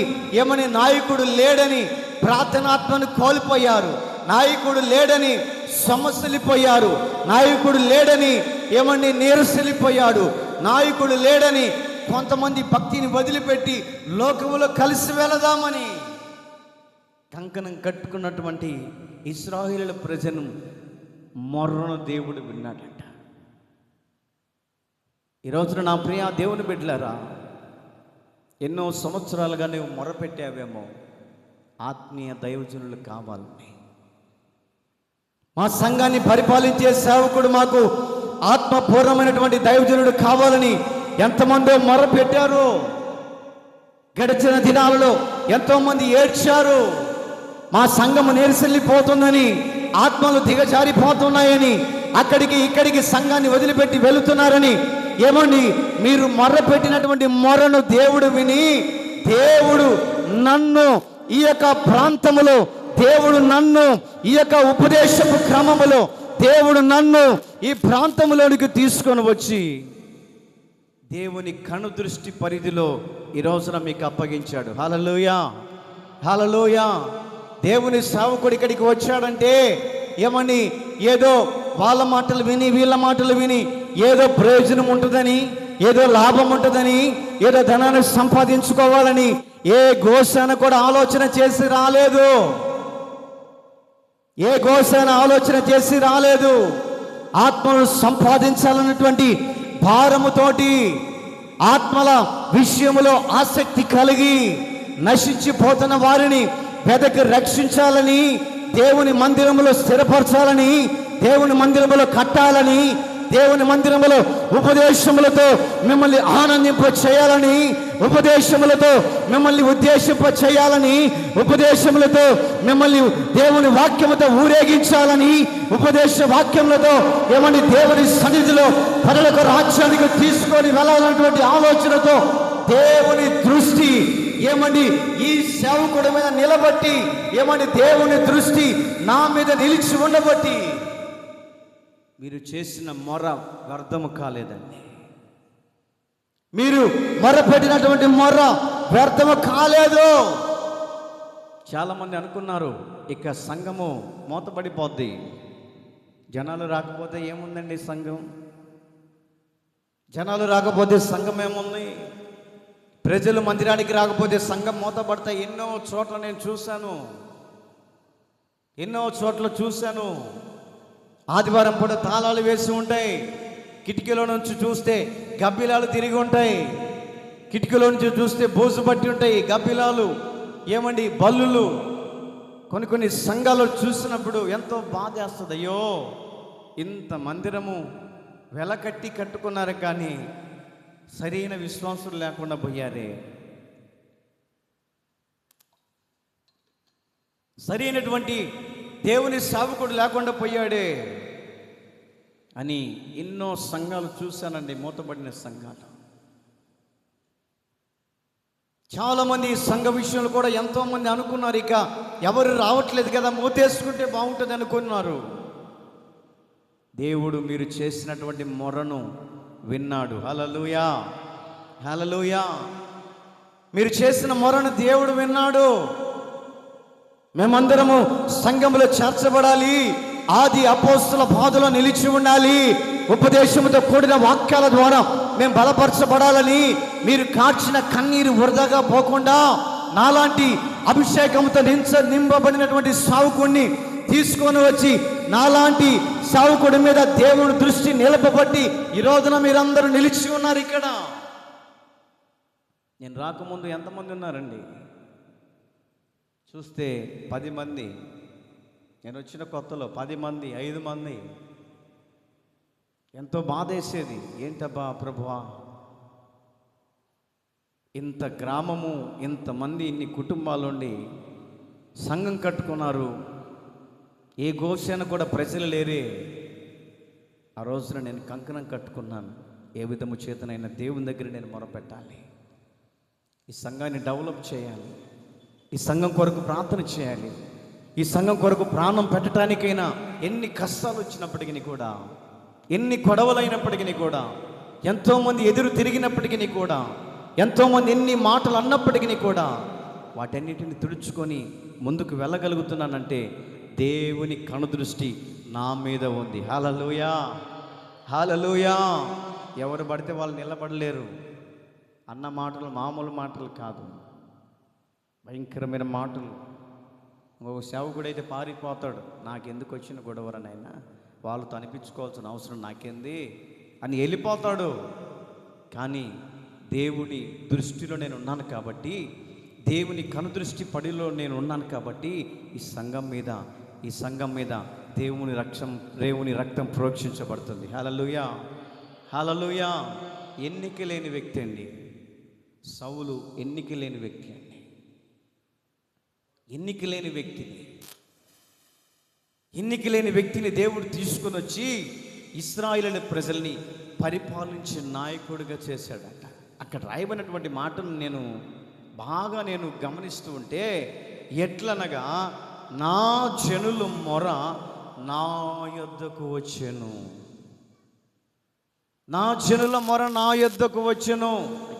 నాయకుడు లేడని ప్రార్థనాత్మను కోల్పోయారు. నాయకుడు లేడని సమస్యలిపోయారు. నాయకుడు లేడని నీరసలిపోయాడు. నాయకుడు లేడని కొంతమంది భక్తిని వదిలిపెట్టి లోకములో కలిసి వెళదామని కంకణం కట్టుకున్నటువంటి ఇశ్రాయేలు ప్రజను మొర్రను దేవుడు విన్నాడట. ఈ రోజున నా ప్రియ దేవుని బిడ్డలారా, ఎన్నో సంవత్సరాలుగా నువ్వు మొరపెట్టావేమో ఆత్మీయ దైవజనులు కావాలని. మా సంఘాన్ని పరిపాలించే సేవకుడు మాకు ఆత్మపూర్ణమైనటువంటి దైవజనుడు కావాలని ఎంతమందో మొరపెట్టారు. గడిచిన దినాలలో ఎంతోమంది ఏడ్చారు. మా సంఘము నీరసల్లిపోతుందని, ఆత్మలు దిగజారిపోతున్నాయని, అక్కడికి ఇక్కడికి సంఘాన్ని వదిలిపెట్టి వెళుతున్నారని మీరు మొర్రపెట్టినటువంటి మొర్రను దేవుడు విని, దేవుడు నన్ను ఈ యొక్క ప్రాంతములో, దేవుడు నన్ను ఈ యొక్క ఉపదేశపు క్రమములో, దేవుడు నన్ను ఈ ప్రాంతంలోనికి తీసుకొని వచ్చి దేవుని కను దృష్టి పరిధిలో ఈ రోజున మీకు అప్పగించాడు. హల్లెలూయా, హల్లెలూయా. దేవుని సేవకుడు ఇక్కడికి వచ్చాడంటే ఏదో వాళ్ళ మాటలు విని వీళ్ళ మాటలు విని ఏదో ప్రయోజనం ఉంటుందని, ఏదో లాభం ఉంటుందని, ఏదో ధనాన్ని సంపాదించుకోవాలని ఏ గోశాన కూడా ఆలోచన చేసి రాలేదు. ఏ గోశాన ఆలోచన చేసి రాలేదు. ఆత్మను సంపాదించాలన్నటువంటి భారముతోటి, ఆత్మల విషయములో ఆసక్తి కలిగి నశించిపోతున్న వారిని వెదకి రక్షించాలని, దేవుని మందిరములో స్థిరపరచాలని, దేవుని మందిరములో కట్టాలని, దేవుని మందిరములో ఉపదేశములతో మిమ్మల్ని ఆనందింప చేయాలని, ఉపదేశములతో మిమ్మల్ని ఉద్దేశింప చేయాలని, ఉపదేశములతో మిమ్మల్ని దేవుని వాక్యముతో ఊరేగించాలని, ఉపదేశ వాక్యములతో దేవుని సన్నిధిలో పరలోక రాజ్యానికి తీసుకొని వెళ్ళాలన్నటువంటి ఆలోచనతో దేవుని దృష్టి ఈ సేవకుడి మీద నిలబట్టి దేవుని దృష్టి నా మీద నిలిచి ఉండబట్టి మీరు చేసిన మొర వ్యర్థము కాలేదండి. మీరు మొరపెట్టినటువంటి మొర వ్యర్థము కాలేదు. చాలామంది అనుకున్నారు ఇక సంఘము మూతపడిపోద్ది, జనాలు రాకపోతే ఏముందండి సంఘం, జనాలు రాకపోతే సంఘం ఏముంది, ప్రజలు మందిరానికి రాకపోతే సంఘం మూతపడతాయి. ఎన్నో చోట్ల నేను చూశాను, ఎన్నో చోట్ల చూశాను. ఆదివారం పూట తాళాలు వేసి ఉంటాయి, కిటికీలో నుంచి చూస్తే గబ్బిలాలు తిరిగి ఉంటాయి, కిటికీలో నుంచి చూస్తే బోసు పట్టి ఉంటాయి గబ్బిలాలు, బల్లులు. కొన్ని సంఘాలు చూసినప్పుడు ఎంతో బాధేస్తుంది. అయ్యో, ఇంత మందిరము వెలకట్టి కట్టుకున్నారు కానీ సరైన విశ్వాసులు లేకుండా పోయారే, సరైనటువంటి దేవుని సేవకుడు లేకుండా పోయాడే అని ఎన్నో సంఘాలు చూశానండి, మూతబడిన సంఘాలు. చాలామంది సంఘ విషయంలో కూడా ఎంతోమంది అనుకున్నారు ఇక ఎవరు రావట్లేదు కదా, మూతేసుకుంటే బాగుంటుంది అనుకున్నారు. దేవుడు మీరు చేసినటువంటి మొరను విన్నాడు. హల్లెలూయా, హల్లెలూయా. మీరు చేసిన మొరను దేవుడు విన్నాడు. మేమందరము సంఘములో చేర్చబడాలి, ఆది అపోస్తుల పాదలో నిలిచి ఉండాలి, ఉపదేశముతో కూడిన వాక్యాల ద్వారా మేము బలపరచబడాలని, మీరు కార్చిన కన్నీరు వృధాగా పోకుండా నాలాంటి అభిషేకంతో నింపబడినటువంటి సావుకుడిని తీసుకొని వచ్చి నాలాంటి సావుకుడి మీద దేవుని దృష్టి నిలపబట్టి ఈ రోజున మీరందరూ నిలిచి ఉన్నారు. ఇక్కడ నేను రాకముందు ఎంతమంది ఉన్నారండి చూస్తే 10 మంది, నేను వచ్చిన కొత్తలో 10 మంది, 5 మంది. ఎంతో బాధేసేది, ఏంటబ్బా ప్రభువా, ఇంత గ్రామము, ఇంతమంది, ఇన్ని కుటుంబాలుండి సంఘం కట్టుకున్నారు. ఏ గోశాన కూడా ప్రజలు లేరే. ఆ రోజున నేను కంకణం కట్టుకున్నాను. ఏ విధము చేతనైనా దేవుని దగ్గర నేను మొరపెట్టాలి, ఈ సంఘాన్ని డెవలప్ చేయాలి, ఈ సంఘం కొరకు ప్రార్థన చేయాలి, ఈ సంఘం కొరకు ప్రాణం పెట్టడానికైనా ఎన్ని కష్టాలు వచ్చినప్పటికీ కూడా, ఎన్ని గొడవలైనప్పటికీ కూడా, ఎంతోమంది ఎదురు తిరిగినప్పటికీ కూడా, ఎంతోమంది ఎన్ని మాటలు అన్నప్పటికీ కూడా వాటన్నిటిని తుడుచుకొని ముందుకు వెళ్ళగలుగుతున్నానంటే దేవుని కనుదృష్టి నా మీద ఉంది. హల్లెలూయా, హల్లెలూయా. ఎవరు పడితే వాళ్ళు నిలబడలేరు. అన్న మాటలు మామూలు మాటలు కాదు, భయంకరమైన మాటలు. ఇంకొక సేవకుడైతే పారిపోతాడు, నాకెందుకు వచ్చిన గొడవరనైనా, వాళ్ళతో అనిపించుకోవాల్సిన అవసరం నాకేంది అని వెళ్ళిపోతాడు. కానీ దేవుడి దృష్టిలో నేను ఉన్నాను కాబట్టి, దేవుని కనుదృష్టి పడిలో నేను ఉన్నాను కాబట్టి ఈ సంఘం మీద దేవుని రక్తం ప్రోక్షించబడుతుంది. హల్లెలూయా, హల్లెలూయా. ఎన్నిక లేని వ్యక్తి అండి సౌలు. ఎన్నిక లేని వ్యక్తి అండి, ఎన్నిక లేని వ్యక్తిని దేవుడు తీసుకొని వచ్చి ఇశ్రాయేలు ప్రజల్ని పరిపాలించే నాయకుడిగా చేశాడట. అక్కడ రాయబడినటువంటి మాటను నేను బాగా గమనిస్తూ ఉంటే, ఎట్లనగా నా జనుల మొర నా యొద్దకు వచ్చెను, నా జనుల మొర నా యొద్దకు వచ్చెను.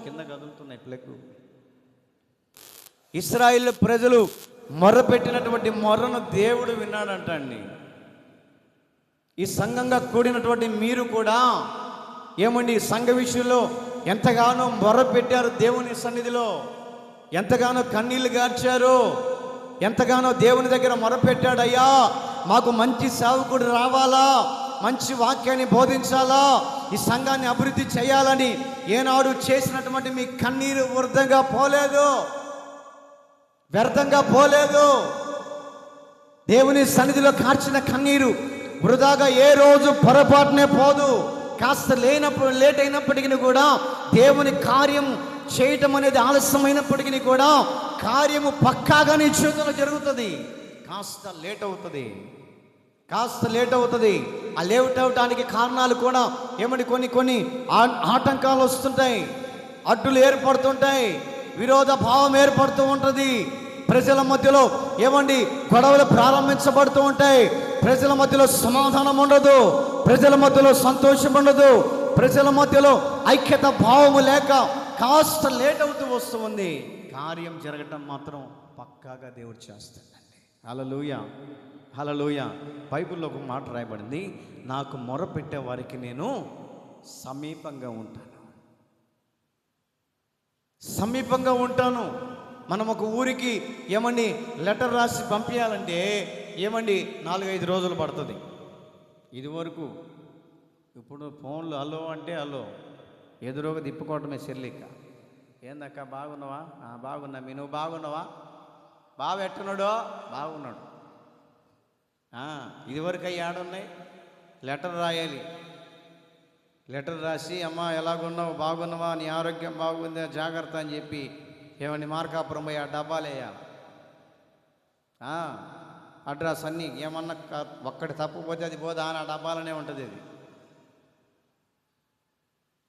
కింద కదులుతున్నాయి ప్లెగ్గు. ఇశ్రాయేలు ప్రజలు మొర పెట్టినటువంటి మొర్రను దేవుడు విన్నాడంట అండి. ఈ సంఘంగా కూడినటువంటి మీరు కూడా ఏమండి, సంఘ విషయంలో ఎంతగానో మొర పెట్టారు దేవుని సన్నిధిలో, ఎంతగానో కన్నీళ్లు గార్చారు, ఎంతగానో దేవుని దగ్గర మొరపెట్టాడయ్యా, మాకు మంచి సేవకుడు రావాలా, మంచి వాక్యాన్ని బోధించాలా, ఈ సంఘాన్ని అభివృద్ధి చేయాలని ఏనాడు చేసినటువంటి మీ కన్నీరు వ్యర్థంగా పోలేదు. దేవుని సన్నిధిలో కార్చిన కన్నీరు వృధాగా ఏ రోజు పొరపాటునే పోదు. కాస్త లేట్ అయినప్పటికీ కూడా దేవుని కార్యం చేయటం అనేది ఆలస్యమైనప్పటికీ కూడా కార్యము పక్కాగా నీ చేతుల్లో జరుగుతుంది. కాస్త లేట్ అవుతుంది. ఆ లేట్ అవటానికి కారణాలు కూడా ఏమండి, కొన్ని ఆటంకాలు వస్తుంటాయి, అడ్డులు ఏర్పడుతుంటాయి, విరోధ భావం ఏర్పడుతూ ఉంటుంది. ప్రజల మధ్యలో ఏమండి గొడవలు ప్రారంభించబడుతూ ఉంటాయి. ప్రజల మధ్యలో సమాధానం ఉండదు, ప్రజల మధ్యలో సంతోషం ఉండదు, ప్రజల మధ్యలో ఐక్యత భావము లేక కాస్త లేట్ అవుతూ వస్తూ ఉంది. కార్యం జరగటం మాత్రం పక్కాగా దేవుడు చేస్తాడండి. హల్లెలూయా, హల్లెలూయా. బైబిల్లో ఒక మాట రాయబడింది, నాకు మొర పెట్టే వారికి నేను సమీపంగా ఉంటాను. మనం ఒక ఊరికి ఏమండి లెటర్ రాసి పంపించాలంటే ఏమండి 4-5 రోజులు పడుతుంది. ఇదివరకు ఇప్పుడు ఫోన్లు హలో అంటే హలో, ఎదురుగా తిప్పుకోవటమే చెల్లిక. ఏందక్క బాగున్నావా? బాగున్నా. నువ్వు బాగున్నావా? బావ ఎట్టున్నాడో? బాగున్నాడు. ఇదివరకు అవి ఆడున్నాయి. లెటర్ రాయాలి, లెటర్ రాసి అమ్మ ఎలాగున్నావు, బాగున్నావా, నీ ఆరోగ్యం బాగుందా, జాగ్రత్త అని చెప్పి ఏమండి మార్కాపురం పోయి ఆ డబ్బాలేయాలి. అడ్రస్ అన్నీ ఏమన్నా ఒక్కటి తప్పుపోతే అది పోదా అని ఆ డబ్బాలనే ఉంటుంది. అది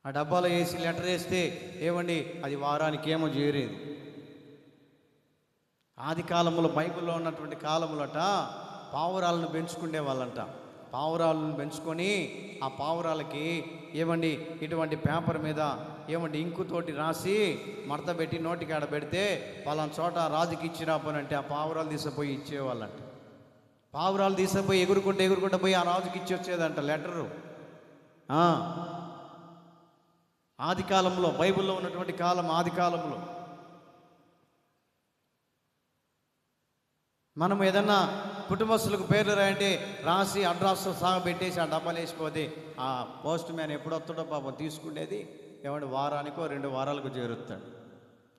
ఆ డబ్బాలో వేసి లెటర్ వేస్తే ఏమండి అది వారానికి ఏమో చేరేది. ఆది కాలంలో బైబిల్లో ఉన్నటువంటి కాలములట పావురాలను పెంచుకునే వాళ్ళంట. పావురాలను పెంచుకొని ఆ పావురాలకి ఏమండి ఇటువంటి పేపర్ మీద ఏమండి ఇంకుతోటి రాసి మడత పెట్టి నోటికాడ పెడితే పలానా చోట రాజుకి ఇచ్చిరా పోనంటే ఆ పావురాలు తీసుకుపోయి ఇచ్చేవాళ్ళంట. పావురాలు తీసుకుపోయి ఎగురుకుంటూ పోయి ఆ రాజుకి ఇచ్చి వచ్చేదంట లెటరు. ఆది కాలంలో, బైబిల్లో ఉన్నటువంటి కాలం ఆది కాలంలో. మనం ఏదన్నా కుటుంబస్తులకు పేర్లు రాయంటే రాసి అడ్రస్ సహా పెట్టేసి ఆ డబ్బాలు వేసిపోతే ఆ పోస్ట్ మ్యాన్ ఎప్పుడు వస్తాడో పాపం తీసుకునేది ఏమంటే వారానికో 2 వారాలకు చేరుస్తాడు.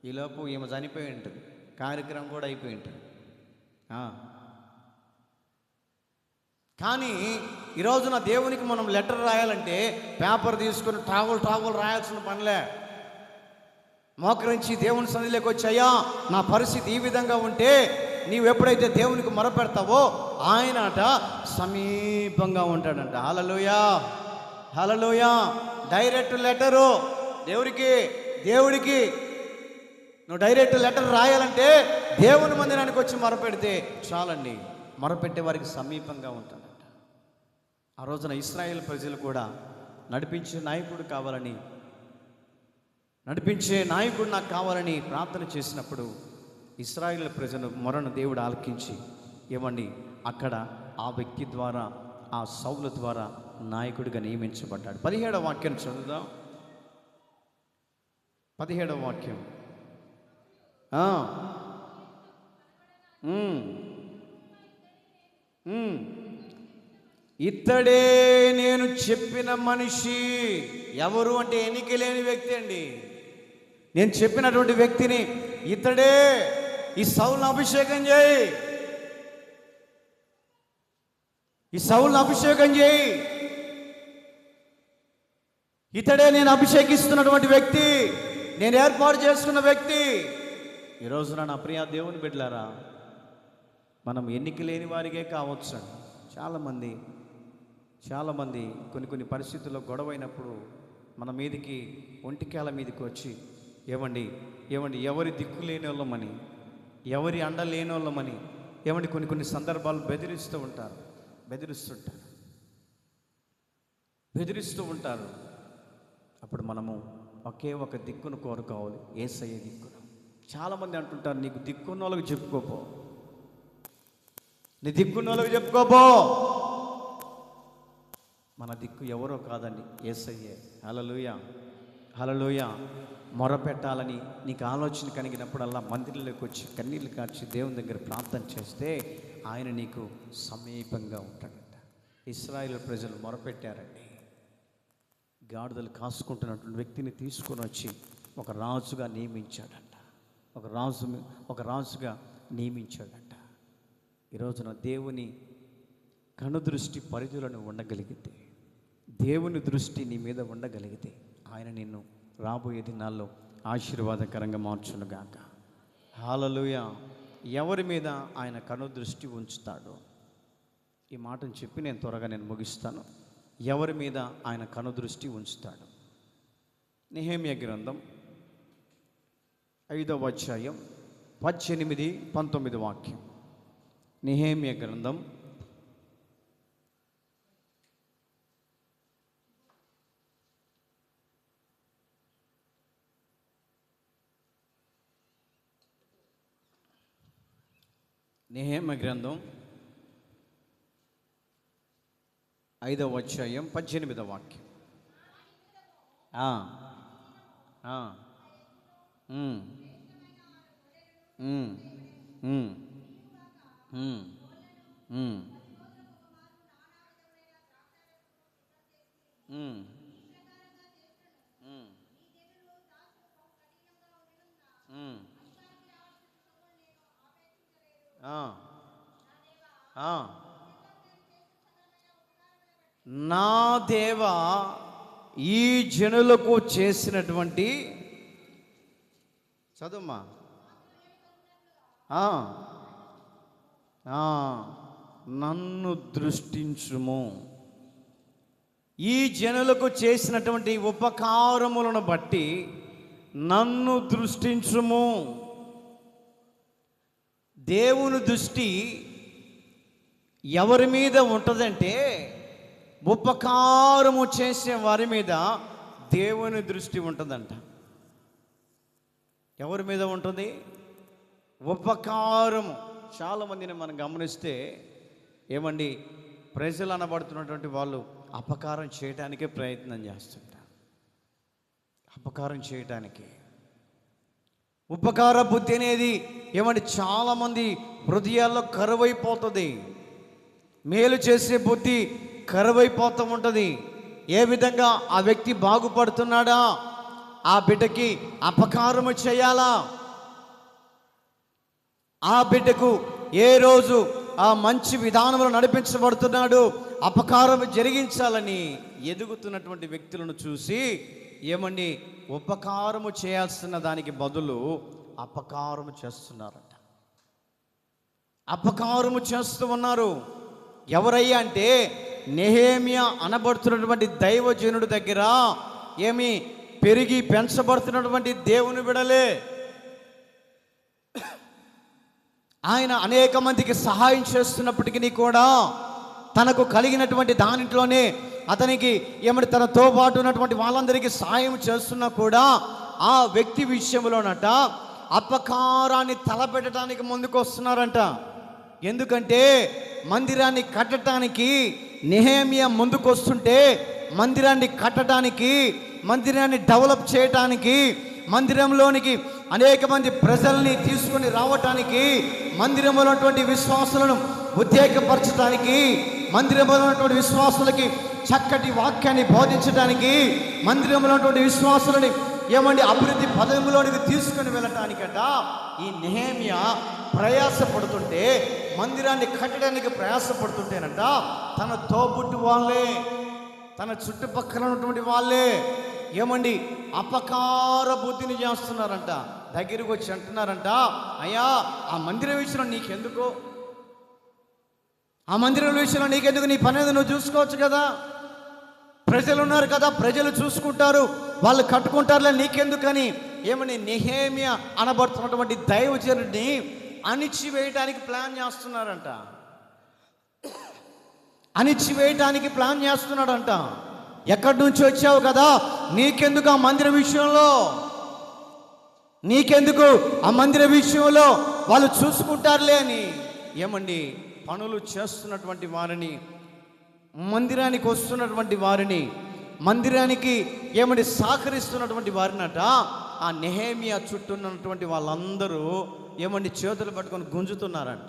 ఈలోపు ఈమె చనిపోయి ఉంటుంది, కార్యక్రమం కూడా అయిపోయి ఉంటుంది. కానీ ఈరోజున దేవునికి మనం లెటర్ రాయాలంటే పేపర్ తీసుకుని టాగులు రాయాల్సిన పనిలే. మోకరించి దేవుని సన్నిధిలోకి వచ్చాయా, నా పరిస్థితి ఈ విధంగా ఉంటే, నీవు ఎప్పుడైతే దేవునికి మొరపెడతావో ఆయనట సమీపంగా ఉంటాడంట. హల్లెలూయా, హల్లెలూయా. డైరెక్ట్ లెటరు దేవుడికి నువ్వు డైరెక్ట్ లెటర్ రాయాలంటే దేవుని మందిరానికి వచ్చి మొరపెడితే చాలండి. మొరపెట్టే వారికి సమీపంగా ఉంటాడంట. ఆ రోజున ఇశ్రాయేల్ ప్రజలు కూడా నడిపించే నాయకుడు నాకు కావాలని ప్రార్థన చేసినప్పుడు ఇశ్రాయేల్ ప్రజలు మొరను దేవుడు ఆలకించి ఏమండి అక్కడ ఆ వ్యక్తి ద్వారా, ఆ సౌలు ద్వారా నాయకుడిగా నియమించబడ్డాడు. 17వ వాక్యం చదువుదాం. 17వ వాక్యం. ఇతడే నేను చెప్పిన మనిషి. ఎవరు అంటే ఎన్నిక లేని వ్యక్తి అండి. నేను చెప్పినటువంటి వ్యక్తిని, ఇతడే, ఈ సౌలును అభిషేకం చేయి, ఇతడే నేను అభిషేకిస్తున్నటువంటి వ్యక్తి, నేను ఏర్పాటు చేసుకున్న వ్యక్తి. ఈ రోజున నా ప్రియ దేవుని బిడ్డలారా, మనం ఎన్నిక లేని వారికే కావచ్చు. చాలామంది కొన్ని పరిస్థితుల్లో గొడవైనప్పుడు మన మీదికి, ఒంటికేల మీదకి వచ్చి ఏమండి ఎవరి దిక్కు లేని వాళ్ళమని, ఎవరి అండ లేని వాళ్ళమని కొన్ని సందర్భాలు బెదిరిస్తూ ఉంటారు. అప్పుడు మనము ఒకే ఒక దిక్కును కోరుకోవాలి, యేసయ్య దిక్కును. చాలామంది అంటుంటారు, నీకు దిక్కున్న వాళ్ళకి చెప్పుకోపో, నీ దిక్కున్న వాళ్ళకి చెప్పుకోపో. మన దిక్కు ఎవరో కాదండి, యేసయ్యే. హల్లెలూయా, హల్లెలూయా. మొరపెట్టాలని నీకు ఆలోచన కలిగినప్పుడల్లా మందిరంలోకి వచ్చి కన్నీళ్ళు కార్చి దేవుని దగ్గర ప్రార్థన చేస్తే ఆయన నీకు సమీపంగా ఉంటాడంట. ఇశ్రాయేలు ప్రజలు మొరపెట్టారండి. గాడిదలు కాసుకుంటున్నటువంటి వ్యక్తిని తీసుకొని వచ్చి ఒక రాజుగా నియమించాడంట. ఈరోజున దేవుని కనుదృష్టి పరిధులను ఉండగలిగితే, దేవుని దృష్టి నీ మీద ఉండగలిగితే ఆయన నిన్ను రాబోయే దినాల్లో ఆశీర్వాదకరంగా మార్చునుగాక. హల్లెలూయా. ఎవరి మీద ఆయన కనుదృష్టి ఉంచుతాడో, ఈ మాటను చెప్పి నేను త్వరగా ముగిస్తాను. ఎవరి మీద ఆయన కనుదృష్టి ఉంచుతాడు? నెహెమ్యా గ్రంథం 5వ అధ్యాయం 18, 19 వాక్యం. నెహెమ్యా గ్రంథం 5వ అధ్యాయం 18వ వాక్యం. నా దేవా, ఈ జనులకు చేసినటువంటి, చదువుమా, నన్ను దృష్టించుము. ఈ జనులకు చేసినటువంటి ఉపకారములను బట్టి నన్ను దృష్టించుము. దేవుని దృష్టి ఎవరి మీద ఉంటుందంటే, ఉపకారము చేసే వారి మీద దేవుని దృష్టి ఉంటుందంట. ఎవరి మీద ఉంటుంది? ఉపకారము. చాలామందిని మనం గమనిస్తే ఏమండి, ప్రజలు అనబడుతున్నటువంటి వాళ్ళు అపకారం చేయడానికే ప్రయత్నం చేస్తుంటారు. అపకారం చేయడానికి ఉపకార బుద్ధి అనేది ఏమండి చాలామంది హృదయాల్లో కరువైపోతుంది. మేలు చేసే బుద్ధి కరువైపోతూ ఉంటుంది. ఏ విధంగా ఆ వ్యక్తి బాగుపడుతున్నాడా, ఆ బిడ్డకి అపకారము చేయాలా, ఆ బిడ్డకు ఏ రోజు ఆ మంచి విధానంలో నడిపించబడుతున్నాడు, అపకారం జరిగించాలని ఎదుగుతున్నటువంటి వ్యక్తులను చూసి ఏమండి ఉపకారము చేయాల్సిన దానికి బదులు అపకారము చేస్తున్నారట. అపకారము చేస్తూ ఉన్నారు. ఎవరయ్యా అంటే నెహెమ్యా అనబడుతున్నటువంటి దైవజనుడి దగ్గర ఏమి పెరిగి పెంచబడుతున్నటువంటి దేవుని బిడలే. ఆయన అనేక మందికి సహాయం చేస్తున్నప్పటికీ కూడా తనకు కలిగినటువంటి దానిలోనే అతనికి ఏమంటే తనతో పాటు ఉన్నటువంటి వాళ్ళందరికీ సహాయం చేస్తున్నా కూడా ఆ వ్యక్తి విషయంలోనట అపకారాన్ని తలపెట్టడానికి ముందుకు వస్తున్నారంట. ఎందుకంటే మందిరాన్ని కట్టడానికి నెహెమ్యా ముందుకు వస్తుంటే మందిరాన్ని కట్టడానికి, మందిరాన్ని డెవలప్ చేయటానికి, మందిరంలోనికి అనేక మంది ప్రజల్ని తీసుకొని రావటానికి, మందిరంలో ఉన్నటువంటి విశ్వాసులను ఉద్రేకపరచడానికి, మందిరంలో ఉన్నటువంటి విశ్వాసులకి చక్కటి వాక్యాన్ని బోధించడానికి, మందిరంలో ఉన్నటువంటి విశ్వాసులని ఏమండి అభివృద్ధి పదవిలోనికి తీసుకొని వెళ్ళటానికట ఈ నెహెమ్యా ప్రయాసపడుతుంటే, మందిరాన్ని కట్టడానికి ప్రయాసపడుతుంటేనట తన తోబుట్టు వాళ్ళే, తన చుట్టుపక్కల ఉన్నటువంటి వాళ్ళే ఏమండి అపకార బుద్ధిని చేస్తున్నారంట. దగ్గరికి వచ్చి అంటున్నారంట, అయ్యా ఆ మందిరం విషయంలో నీకెందుకు, ఆ మందిరం విషయంలో నీకెందుకు, నీ పని నువ్వు చూసుకోవచ్చు కదా, ప్రజలు ఉన్నారు కదా, ప్రజలు చూసుకుంటారు, వాళ్ళు కట్టుకుంటారులే, నీకెందుకని ఏమని నెహెమ్యా అనబడుతున్నటువంటి దైవజనుడిని అణిచివేయటానికి ప్లాన్ చేస్తున్నారంట. అణిచివేయటానికి ప్లాన్ చేస్తున్నాడంట. ఎక్కడి నుంచి వచ్చావు కదా, నీకెందుకు ఆ మందిర విషయంలో, నీకెందుకు ఆ మందిర విషయంలో, వాళ్ళు చూసుకుంటారులే అని ఏమండి పనులు చేస్తున్నటువంటి వారిని, మందిరానికి వస్తున్నటువంటి వారిని, మందిరానికి ఏమండి సహకరిస్తున్నటువంటి వారినట ఆ నెహెమ్యా చుట్టూ ఉన్నటువంటి వాళ్ళందరూ ఏమండి చేతులు పట్టుకొని గుంజుతున్నారంట.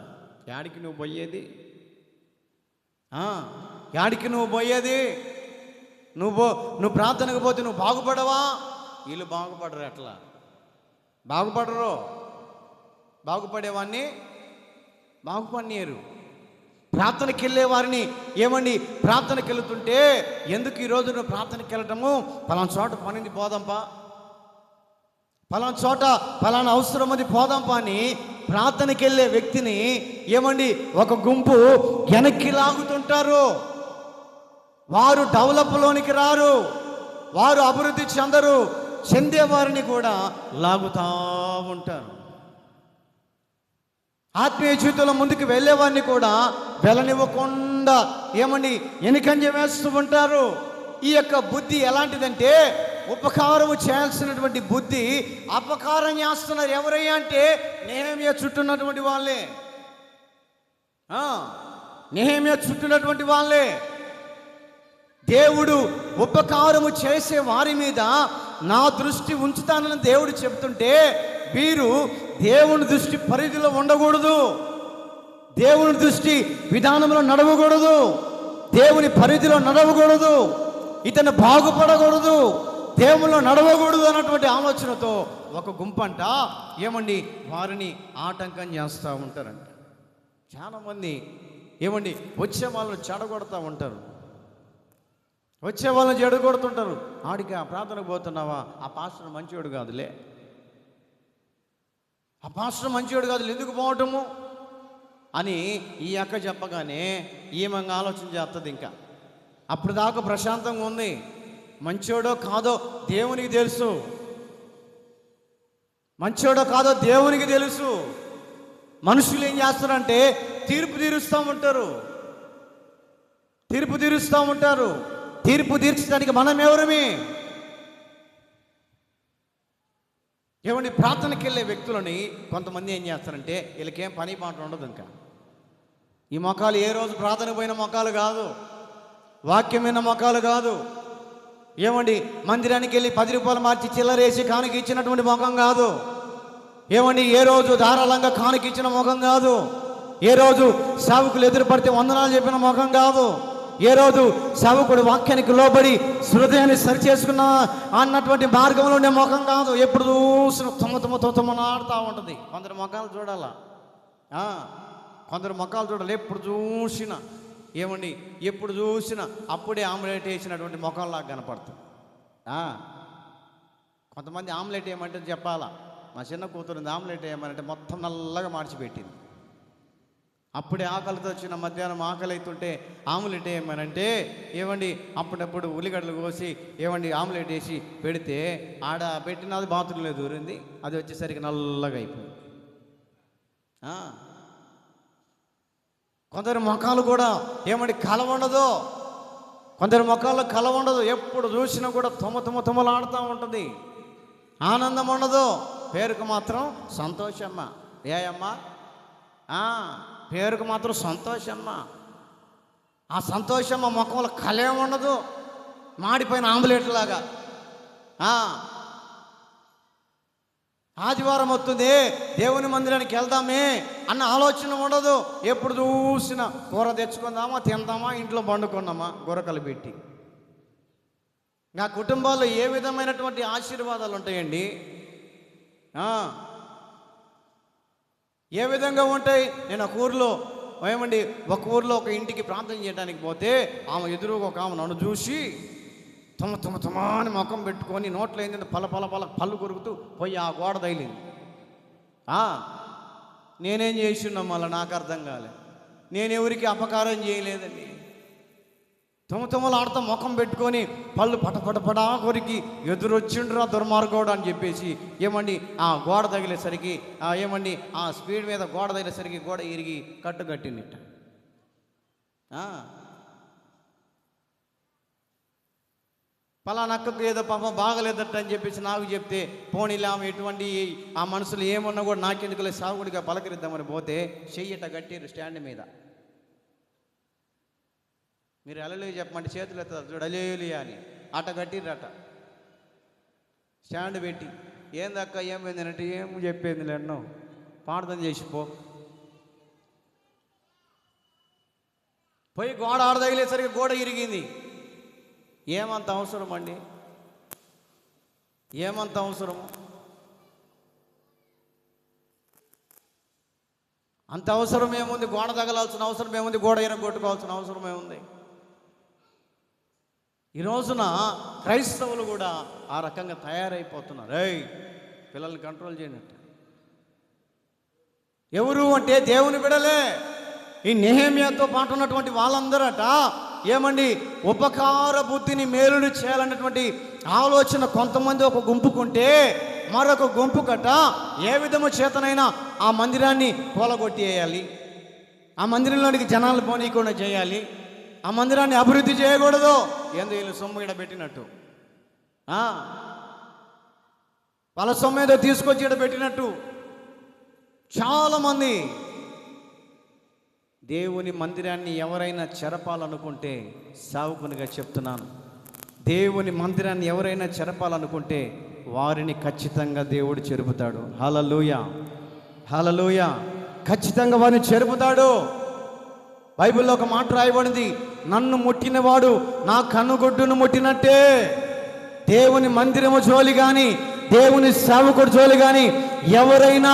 యాడికి నువ్వు పోయేది, యాడికి నువ్వు పోయేది, నువ్వు ప్రార్థనకు పోతే నువ్వు బాగుపడవా, వీళ్ళు బాగుపడరు, ఎట్లా బాగుపడరు, బాగుపడేవాడిని బాగుపడనీయరు. ప్రార్థనకి వెళ్ళే వారిని ఏమండి ప్రార్థనకి వెళుతుంటే, ఎందుకు ఈరోజు నువ్వు ప్రార్థనకి వెళ్ళటము, పలానా చోట పనింది పోదాంపా, పలానా చోట పలానా అవసరం అది పోదాంపా అని ప్రార్థనకి వెళ్ళే వ్యక్తిని ఏమండి ఒక గుంపు వెనక్కి లాగుతుంటారు. వారు డెవలప్లోనికి రారు, వారు అభివృద్ధి చెందరు, చెందేవారిని కూడా లాగుతూ ఉంటారు. ఆత్మీయ జీవితంలో ముందుకు వెళ్ళేవారిని కూడా వెళ్ళనివ్వకుండా ఏమండి వెనుకంజ వేస్తూ ఉంటారు. ఈ యొక్క బుద్ధి ఎలాంటిదంటే ఉపకారం చేయాల్సినటువంటి బుద్ధి అపకారం చేస్తున్నారు. ఎవరయ్యా అంటే నెహెమ్యా చుట్టూన్నటువంటి వాళ్ళే, నెహెమ్యా చుట్టూన్నటువంటి వాళ్ళే. దేవుడు ఉపకారము చేసే వారి మీద నా దృష్టి ఉంచుతానని దేవుడు చెబుతుంటే, వీరు దేవుని దృష్టి పరిధిలో ఉండకూడదు, దేవుని దృష్టి విధానంలో నడవకూడదు, దేవుని పరిధిలో నడవకూడదు, ఇతను బాగుపడకూడదు, దేవుల్లో నడవకూడదు అన్నటువంటి ఆలోచనతో ఒక గుంపంట ఏమండి వారిని ఆటంకం చేస్తూ ఉంటారంట. చాలామంది ఏమండి వచ్చే వాళ్ళని చెడగొడతా ఉంటారు, వచ్చే వాళ్ళని చెడగొడుతుంటారు. ఆడికి ఆ ప్రార్థనకు పోతున్నావా, ఆ పాస్టర్ మంచివాడు కాదులే, ఆ పాస్టర్ మంచివాడు కాదులే, ఎందుకు పోవటము అని ఈ అక్క చెప్పగానే ఈమె ఆలోచన చేస్తుంది. ఇంకా అప్పుడు దాకా ప్రశాంతంగా ఉంది. మంచోడో కాదో దేవునికి తెలుసు, మంచోడో కాదో దేవునికి తెలుసు. మనుషులు ఏం చేస్తారంటే తీర్పు తీరుస్తూ ఉంటారు, తీర్పు తీరుస్తూ ఉంటారు. తీర్పు తీర్చడానికి మనం ఎవరమే? ఏమండి ప్రార్థనకి వెళ్ళే వ్యక్తులని కొంతమంది ఏం చేస్తారంటే వీళ్ళకేం పని పాట ఉండదు. ఇంకా ఈ మొఖాలు ఏ రోజు ప్రార్థనకు పోయిన మొఖాలు కాదు, వాక్యమైన మొఖాలు కాదు. ఏమండి మందిరానికి వెళ్ళి 10 రూపాయలు మార్చి చిల్లరేసి కానుక ఇచ్చినటువంటి ముఖం కాదు. ఏమండి ఏ రోజు ధారాళంగా కానుక ఇచ్చిన ముఖం కాదు. ఏ రోజు సేవకులు ఎదురుపడితే వందనాలు చెప్పిన ముఖం కాదు. ఏ రోజు సేవకుడు వాక్యానికి లోబడి హృదయాన్ని సరిచేసుకున్న అన్నటువంటి మార్గంలో ఉండే ముఖం కాదు. ఎప్పుడు చూసిన తొమ్మనాడుతూ ఉంటుంది. కొందరు ముఖాలు చూడాలా, కొందరు ముఖాలు చూడాలి. ఎప్పుడు చూసినా ఏమండి ఎప్పుడు చూసినా అప్పుడే ఆమ్లెట్ వేసినటువంటి ముఖంలాగా కనపడుతుంది. కొంతమంది ఆమ్లెట్ వేయమంటే చెప్పాలా. మా చిన్న కూతురుంది, ఆమ్లెట్ వేయమంటే మొత్తం నల్లగా మార్చిపెట్టింది. అప్పుడే ఆకలితో వచ్చిన మధ్యాహ్నం ఆకలి అవుతుంటే ఆమ్లెట్ వేయమనంటే ఏమండి అప్పుడప్పుడు ఉల్లిగడ్డలు కోసి ఏమండి ఆమ్లెట్ వేసి పెడితే ఆడ పెట్టినది బాత్రూంలో దూరింది, అది వచ్చేసరికి నల్లగా అయిపోయింది. కొందరి ముఖాలు కూడా ఏమండి కల ఉండదు, కొందరి ముఖాల్లో కల ఉండదు, ఎప్పుడు చూసినా కూడా తుమ్మలాడుతూ ఉంటుంది, ఆనందం ఉండదు. పేరుకు మాత్రం సంతోషమ్మ. ఏ అమ్మా? పేరుకు మాత్రం సంతోషమ్మ. ఆ సంతోషమ్మ ముఖంలో కలే ఉండదు, మాడిపోయిన ఆమ్లెట్ లాగా. ఆదివారం వస్తుంది, దేవుని మందిరానికి వెళ్దామే అన్న ఆలోచన ఉండదు. ఎప్పుడు చూసినా కూర తెచ్చుకుందామా, తిందామా, ఇంట్లో వండుకున్నామా, గురకలు పెట్టి. నా కుటుంబాల్లో ఏ విధమైనటువంటి ఆశీర్వాదాలు ఉంటాయండి? ఏ విధంగా ఉంటాయి? నేను ఒక ఊరిలో ఒక ఊరిలో ఒక ఇంటికి ప్రార్థన చేయడానికి పోతే ఆమె ఎదురుగా ఒక ఆమె నన్ను చూసి అని ముఖం పెట్టుకొని నోట్లో ఏంటంటే పళ్ళు కొరుకుతూ పోయి ఆ గోడ తగిలింది. నేనేం చేసినా మళ్ళీ నాకు అర్థం కాలే. నేను ఎవరికి అపకారం చేయలేదండి. ఆడుతూ ముఖం పెట్టుకొని పళ్ళు పటపటపడా కొరికి ఎదురొచ్చిండ్రా దుర్మార్గోడు అని చెప్పేసి ఏమండి ఆ గోడ తగిలేసరికి ఏమండి ఆ స్పీడ్ మీద గోడ తగిలేసరికి గోడ ఇరిగి కట్టిందిట. పలానక్కకు ఏదో పాపం బాగలేదట అని చెప్పేసి నాకు చెప్తే పోనీలా ఎటువంటి ఆ మనసులు ఏమన్నా కూడా నాకెందుకులే సాగుడిగా పలకరిద్దామని పోతే చెయ్యట కట్టిరు స్టాండ్ మీద. మీరు అలలు చెప్పమంటే చేతులు ఎత్తారు చూడు, అలేలియా అని అట కట్టిరట స్టాండ్ పెట్టి. ఏందక్క ఏమైంది అంటే ఏం చెప్పేది లేన్నో ప్రార్థన చేసిపో. పోయి గోడ ఆడదగిలేసరికి గోడ ఇరిగింది. ఏమంత అవసరం అండి? ఏమంత అవసరము? అంత అవసరం ఏముంది? గోడ తగలాల్సిన అవసరం ఏముంది? గోడ కొట్టుకోవాల్సిన అవసరం ఏముంది? ఈ రోజున క్రైస్తవులు కూడా ఆ రకంగా తయారైపోతున్నారు. పిల్లల్ని కంట్రోల్ చేయనట్టు. ఎవరు అంటే దేవుని బిడలే. ఈ నెహెమ్యాతో పాటు ఉన్నటువంటి వాళ్ళందరట ఏమండి ఉపకార బుద్ధిని మేలుని చేయాలన్నటువంటి ఆలోచన కొంతమంది ఒక గుంపుకుంటే మరొక గుంపు కట్ట ఏ విధము చేతనైనా ఆ మందిరాన్ని కూలగొట్టేయాలి, ఆ మందిరంలోనికి జనాలు పోనీయకుండా చేయాలి, ఆ మందిరాన్ని అభివృద్ధి చేయకూడదు. ఏందో వీళ్ళు సొమ్ము ఈడ పెట్టినట్టు, వాళ్ళ సొమ్ము ఏదో తీసుకొచ్చి ఈడ పెట్టినట్టు చాలామంది. దేవుని మందిరాన్ని ఎవరైనా చెరపాలనుకుంటే, సావుకునిగా చెప్తున్నాను, దేవుని మందిరాన్ని ఎవరైనా చెరపాలనుకుంటే వారిని ఖచ్చితంగా దేవుడు చెరుపుతాడు. హల్లెలూయా, హల్లెలూయా. ఖచ్చితంగా వారిని చెరుపుతాడు. బైబిల్లో ఒక మాట రాయబడింది, నన్ను ముట్టినవాడు నా కన్నుగొడ్డును ముట్టినట్టే. దేవుని మందిరము జోలి కానీ దేవుని సేవకుడు జోలి కానీ ఎవరైనా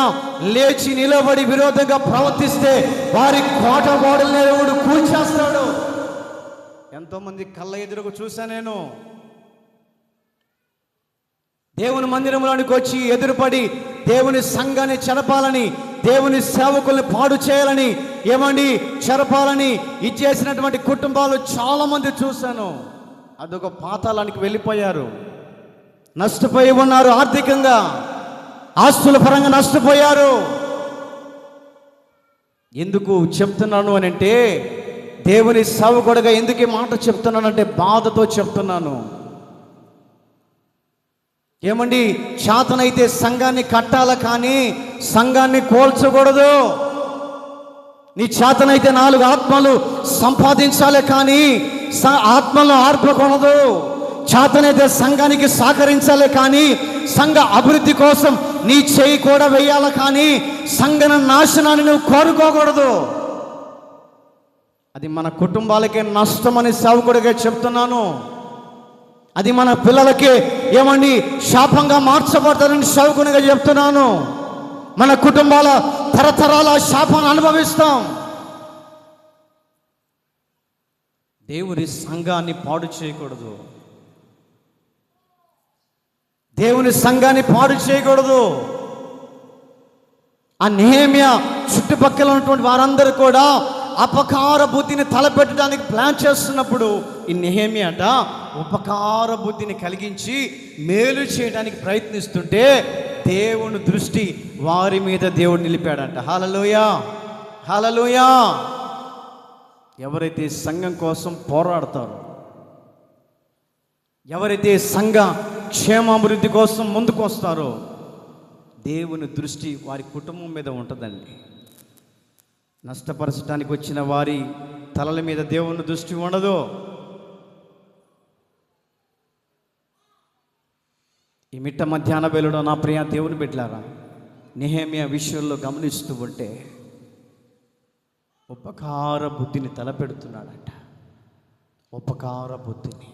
లేచి నిలబడి విరోధంగా ప్రవర్తిస్తే వారి కోట గోడలు దేవుడు కూల్చేస్తాడు. ఎంతోమంది కళ్ళ ఎదురుకు చూసా నేను. దేవుని మందిరంలోనికి వచ్చి ఎదురుపడి దేవుని సంఘాన్ని చెరపాలని, దేవుని సేవకుల్ని పాడు చేయాలని, ఏమండి చెరపాలని ఇచ్చేసినటువంటి కుటుంబాలు చాలా మంది చూశాను. అదొక పాతాళానికి వెళ్ళిపోయారు, నష్టపోయి ఉన్నారు. ఆర్థికంగా ఆస్తుల పరంగా నష్టపోయారు. ఎందుకు చెప్తున్నాను అని అంటే, దేవుని సేవకుడిగా ఎందుకు ఈ మాట చెప్తున్నానంటే బాధతో చెప్తున్నాను. ఏమండి చేతనైతే సంఘాన్ని కట్టాల కానీ సంఘాన్ని కోల్చకూడదు. నీ చేతనైతే 4 ఆత్మలు సంపాదించాలి కానీ ఆత్మలను ఆర్పకూడదు. చేతనైతే సంఘానికి సహకరించాలి కానీ సంఘ అభివృద్ధి కోసం నీ చేయి కూడా వేయాలి కానీ సంఘ నాశనాన్ని నువ్వు కోరుకోకూడదు. అది మన కుటుంబాలకే నష్టమని సేవకుడిగా చెప్తున్నాను. అది మన పిల్లలకి ఏమండి శాపంగా మార్చబడతారని సేవకునిగా చెప్తున్నాను. మన కుటుంబాల తరతరాల శాపాన్ని అనుభవిస్తాం. దేవుని సంఘాన్ని పాడు చేయకూడదు. దేవుని సంఘాన్ని పాడు చేయకూడదు. ఆ నెహెమ్యా చుట్టుపక్కల ఉన్నటువంటి వారందరూ కూడా అపకార బుద్ధిని తలపెట్టడానికి ప్లాన్ చేస్తున్నప్పుడు ఈ నెహెమ్యా అట ఉపకార బుద్ధిని కలిగించి మేలు చేయడానికి ప్రయత్నిస్తుంటే దేవుని దృష్టి వారి మీద దేవుడు నిలిపాడంట. హల్లెలూయా, హల్లెలూయా. ఎవరైతే సంఘం కోసం పోరాడతారో, ఎవరైతే సంఘ క్షేమాభివృద్ధి కోసం ముందుకు వస్తారో దేవుని దృష్టి వారి కుటుంబం మీద ఉంటుందండి. నష్టపరచడానికి వచ్చిన వారి తలల మీద దేవుని దృష్టి ఉండదు. ఈ మిట్ట మధ్యాహ్న వేళలో నా ప్రియ దేవుని బిడ్డలారా, నెహెమ్యా విషయంలో గమనిస్తూ ఉంటే ఉపకార బుద్ధిని తలపెడుతున్నాడంట. ఉపకార బుద్ధిని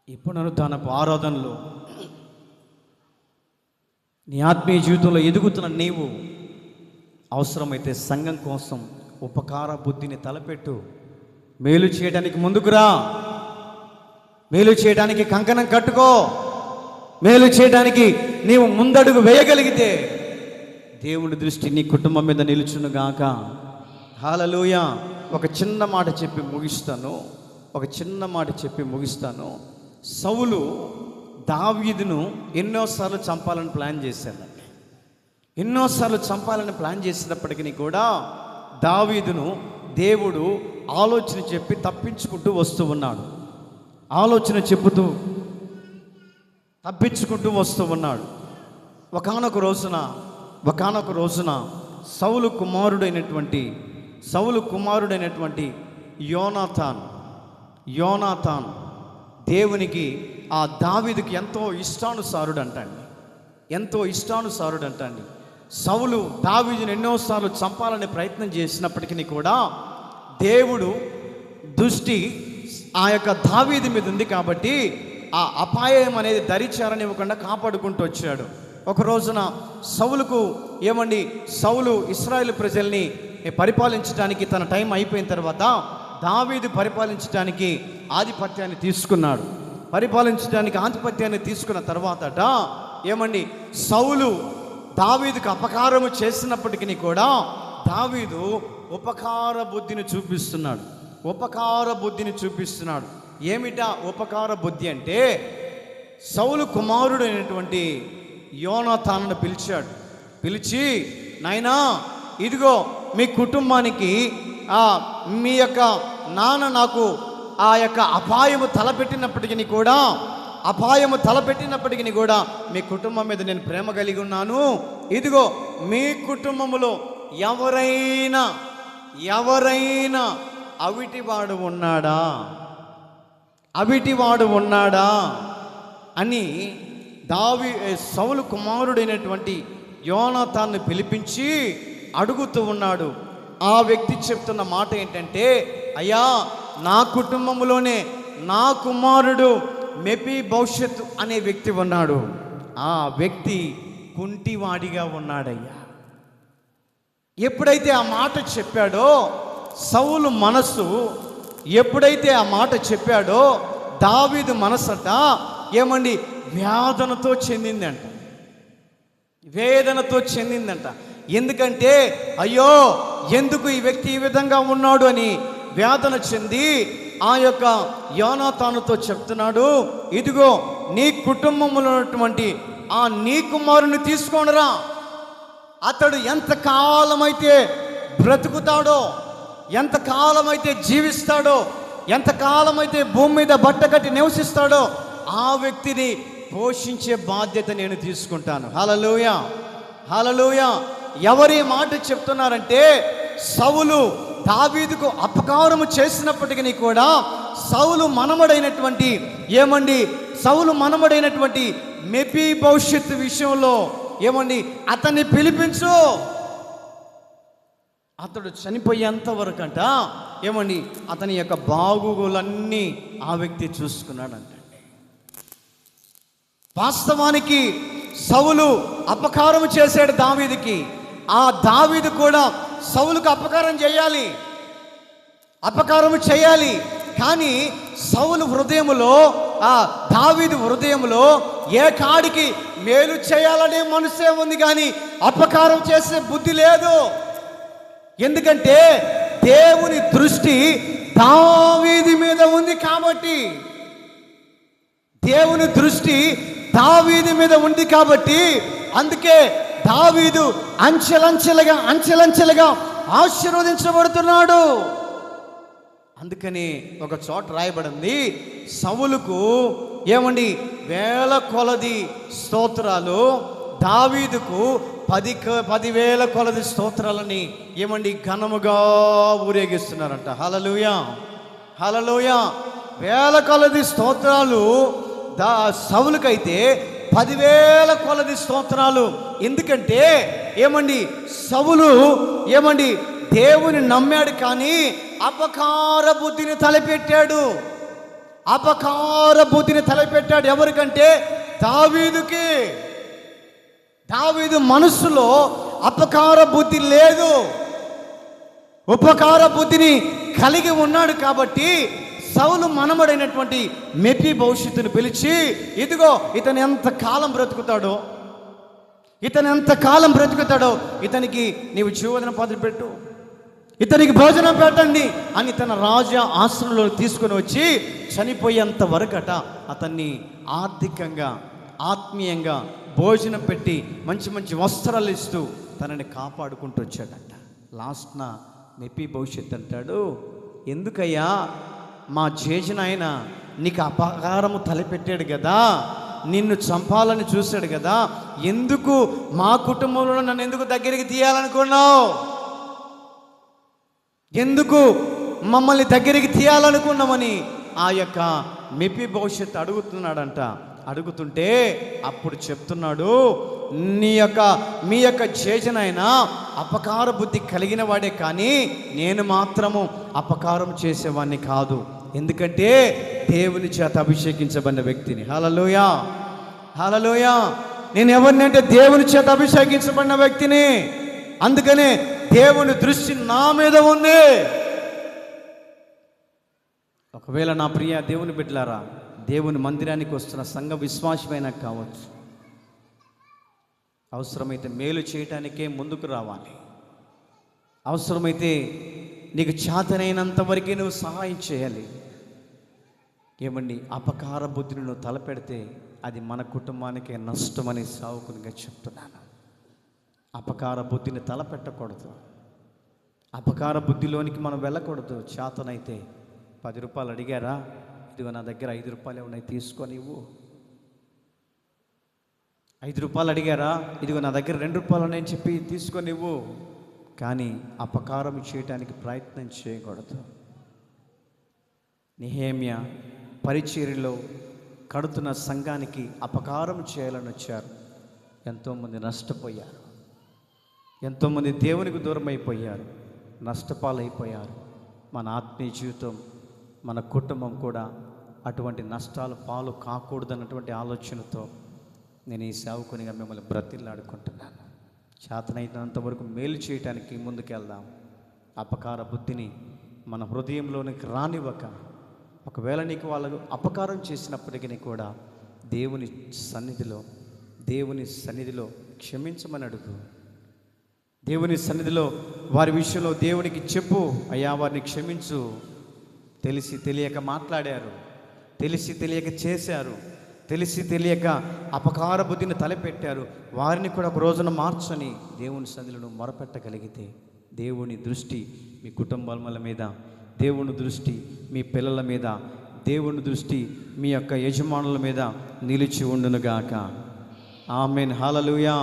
ఈ పునరుద్ధానపు ఆరాధనలో నీ ఆత్మీయ జీవితంలో ఎదుగుతున్న నీవు అవసరమైతే సంఘం కోసం ఉపకార బుద్ధిని తలపెట్టు. మేలు చేయడానికి ముందుకురా, మేలు చేయడానికి కంకణం కట్టుకో. మేలు చేయడానికి నీవు ముందడుగు వేయగలిగితే దేవుని దృష్టి నీ కుటుంబం మీద నిలుచునుగాక. హల్లెలూయా. ఒక చిన్న మాట చెప్పి ముగిస్తాను. సౌలు దావీదును ఎన్నోసార్లు చంపాలని ప్లాన్ చేశాడండి. ఎన్నోసార్లు చంపాలని ప్లాన్ చేసినప్పటికీ కూడా దావీదును దేవుడు ఆలోచన చెప్పి తప్పించుకుంటూ వస్తూ ఉన్నాడు. తప్పించుకుంటూ వస్తూ ఉన్నాడు. ఒకానొక రోజున సౌలు కుమారుడైనటువంటి యోనాతాన్ దేవునికి ఆ దావీదుకి ఎంతో ఇష్టానుసారుడంటండి. సౌలు దావీదుని ఎన్నోసార్లు చంపాలని ప్రయత్నం చేసినప్పటికీ కూడా దేవుడు దృష్టి ఆ యొక్క దావీదు మీద ఉంది కాబట్టి ఆ అపాయం అనేది దరిచేరనివ్వకుండా కాపాడుకుంటూ వచ్చాడు. ఒక రోజున సౌలు ఇశ్రాయేలు ప్రజల్ని పరిపాలించడానికి తన టైం అయిపోయిన తర్వాత దావీదు పరిపాలించడానికి ఆధిపత్యాన్ని తీసుకున్న తర్వాతట సౌలు దావీదుకు అపకారము చేసినప్పటికీ కూడా దావీదు ఉపకార బుద్ధిని చూపిస్తున్నాడు. ఏమిటా ఉపకార బుద్ధి అంటే, సౌలు కుమారుడైనటువంటి యోనాతానును పిలిచి నాయనా, ఇదిగో మీ కుటుంబానికి మీ యొక్క నాన్న నాకు ఆ యొక్క అపాయము తలపెట్టినప్పటికీ కూడా మీ కుటుంబం మీద నేను ప్రేమ కలిగి ఉన్నాను. ఇదిగో మీ కుటుంబంలో ఎవరైనా అవిటివాడు ఉన్నాడా అని సౌలు కుమారుడైనటువంటి యోనాతాన్ని పిలిపించి అడుగుతూ ఉన్నాడు. ఆ వ్యక్తి చెప్తున్న మాట ఏంటంటే, అయ్యా, నా కుటుంబంలోనే నా కుమారుడు మెఫీబోషెతు అనే వ్యక్తి ఉన్నాడు. ఆ వ్యక్తి కుంటివాడిగా ఉన్నాడయ్యా. ఎప్పుడైతే ఆ మాట చెప్పాడో సౌలు మనసు, ఎప్పుడైతే ఆ మాట చెప్పాడో దావీదు మనసట వేదనతో చెందిందంట. ఎందుకంటే అయ్యో, ఎందుకు ఈ వ్యక్తి ఈ విధంగా ఉన్నాడు అని వేదన చెంది ఆ యొక్క యోనాతానుతో చెప్తున్నాడు, ఇదిగో నీ కుటుంబంలో ఉన్నటువంటి ఆ నీ కుమారుని తీసుకొనిరా. అతడు ఎంతకాలమైతే బ్రతుకుతాడో, ఎంతకాలమైతే జీవిస్తాడో, ఎంతకాలమైతే భూమి మీద బట్ట కట్టి నివసిస్తాడో ఆ వ్యక్తిని పోషించే బాధ్యత నేను తీసుకుంటాను. హల్లెలూయా, హల్లెలూయా. ఎవరి మాట చెప్తున్నారంటే, సౌలు దావీదుకు అపకారము చేసినప్పటికీ కూడా సౌలు మనమడైనటువంటి మెఫీబోషెతు విషయంలో అతన్ని పిలిపించు. అతడు చనిపోయేంత వరకు అతని యొక్క బాగోగులన్నీ ఆ వ్యక్తి చూసుకున్నాడంట. వాస్తవానికి సౌలు అపకారం చేశాడు దావీదుకి. ఆ దావీదు కూడా సౌలుకు అపకారం చేయాలి. కానీ సౌలు హృదయములో ఆ దావీదు హృదయంలో ఏ కాడికి మేలు చేయాలనే మనసే ఉంది, కానీ అపకారం చేసే బుద్ధి లేదు. ఎందుకంటే దేవుని దృష్టి దావీదు మీద ఉంది కాబట్టి, దేవుని దృష్టి దావీదు మీద ఉంది కాబట్టి, అందుకే దావీదు అంచెలంచెలుగా ఆశీర్వదించబడుతున్నాడు. అందుకని ఒక చోట రాయబడింది, సౌలుకు ఏమండి 1000 కొలది స్తోత్రాలు, దావీదుకు 10,000 కొలది స్తోత్రాలని ఏమండి ఘనముగా ఊరేగిస్తున్నారంట. హల్లెలూయా, హల్లెలూయా. 1000 కొలది స్తోత్రాలు సౌలుకైతే 10,000 కొలది స్తోత్రాలు. ఎందుకంటే ఏమండి సౌలు ఏమండి దేవుని నమ్మాడు, కానీ అపకార బుద్ధిని తలపెట్టాడు. అపకార బుద్ధిని తలపెట్టాడు. ఎవరికంటే దావీదుకి. దావీదు మనస్సులో అపకార బుద్ధి లేదు, ఉపకార బుద్ధిని కలిగి ఉన్నాడు. కాబట్టి సౌలు మనమడైనటువంటి మెఫీబోషెతును పిలిచి, ఇదిగో ఇతను ఎంత కాలం బ్రతుకుతాడో, ఇతనికి నీవు జీవన పదవి పెట్టు, ఇతనికి భోజనం పెట్టండి అని తన రాజా ఆశ్రమంలో తీసుకొని వచ్చి చనిపోయేంత వరకట అతన్ని ఆర్థికంగా ఆత్మీయంగా భోజనం పెట్టి మంచి మంచి వస్త్రాలు ఇస్తూ తనని కాపాడుకుంటూ వచ్చాడట. లాస్ట్న మెఫీబోషెతు అంటాడు, ఎందుకయ్యా మా చేసిన నీకు అపకారము తలపెట్టాడు కదా, నిన్ను చంపాలని చూశాడు కదా, ఎందుకు మా కుటుంబంలో నన్ను ఎందుకు దగ్గరికి తీయాలనుకున్నావు? ఎందుకు మమ్మల్ని దగ్గరికి తీయాలనుకున్నామని ఆ యొక్క మెఫీబోషెతు అడుగుతున్నాడంట. అడుగుతుంటే అప్పుడు చెప్తున్నాడు, మీ యొక్క చేజనైనా అపకార బుద్ధి కలిగిన వాడే, కానీ నేను మాత్రము అపకారం చేసేవాడిని కాదు. ఎందుకంటే దేవుని చేత అభిషేకించబడిన వ్యక్తిని. హల్లెలూయా, హల్లెలూయా. నేను ఎవరిని అంటే దేవుని చేత అభిషేకించబడిన వ్యక్తిని. అందుకనే దేవుని దృష్టి నా మీద ఉంది. ఒకవేళ నా ప్రియ దేవుని బిడ్డలారా, దేవుని మందిరానికి వస్తున్న సంఘ విశ్వాసమైనా కావచ్చు, అవసరమైతే మేలు చేయటానికే ముందుకు రావాలి. అవసరమైతే నీకు చేతనైనంత వరకే నువ్వు సహాయం చేయాలి. ఏమండి అపకార బుద్ధిని నువ్వు తలపెడితే అది మన కుటుంబానికే నష్టమని సావుకునిగా చెప్తున్నాను. అపకార బుద్ధిని తలపెట్టకూడదు, అపకార బుద్ధిలోనికి మనం వెళ్ళకూడదు. చేతనైతే 10 రూపాయలు అడిగారా, ఇదిగో నా దగ్గర 5 రూపాయలు ఉన్నాయి తీసుకొని ఇవ్వు. 5 రూపాయలు అడిగారా, ఇదిగో నా దగ్గర 2 రూపాయలు ఉన్నాయని చెప్పి తీసుకొని ఇవ్వు. కానీ అపకారం చేయటానికి ప్రయత్నం చేయకూడదు. నెహెమ్యా పరిచర్యలో కడుతున్న సంఘానికి అపకారం చేయాలని వచ్చారు. ఎంతోమంది నష్టపోయారు, ఎంతోమంది దేవునికి దూరం అయిపోయారు, నష్టపాలైపోయారు. మన ఆత్మీయ జీవితం, మన కుటుంబం కూడా అటువంటి నష్టాలు పాలు కాకూడదన్నటువంటి ఆలోచనతో నేను ఈ సేవకునిగా మిమ్మల్ని బ్రతిలాడుకుంటున్నాను. చేతనైనంత వరకు మేలు చేయటానికి ముందుకెళ్దాం. అపకార బుద్ధిని మన హృదయంలోనికి రానివ్వక, ఒకవేళ నీకు వాళ్ళు అపకారం చేసినప్పటికీ కూడా దేవుని సన్నిధిలో క్షమించమని అడుగు. దేవుని సన్నిధిలో వారి విషయంలో దేవునికి చెప్పు, అయ్యా వారిని క్షమించు, తెలిసి తెలియక మాట్లాడారు, తెలిసి తెలియక చేశారు, తెలిసి తెలియక అపకార బుద్ధిని తలపెట్టారు, వారిని కూడా ఒక రోజున మార్చని దేవుని సన్నిధిలో మొరపెట్టగలిగితే దేవుని దృష్టి మీ కుటుంబాల మీద, దేవుని దృష్టి మీ పిల్లల మీద, దేవుని దృష్టి మీ యొక్క యజమానుల మీద నిలిచి ఉండునుగాక. ఆమేన్, హల్లెలూయా.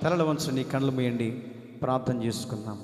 తలలు వంచండి, కళ్ళు మూయండి, ప్రార్థన చేసుకుందాం.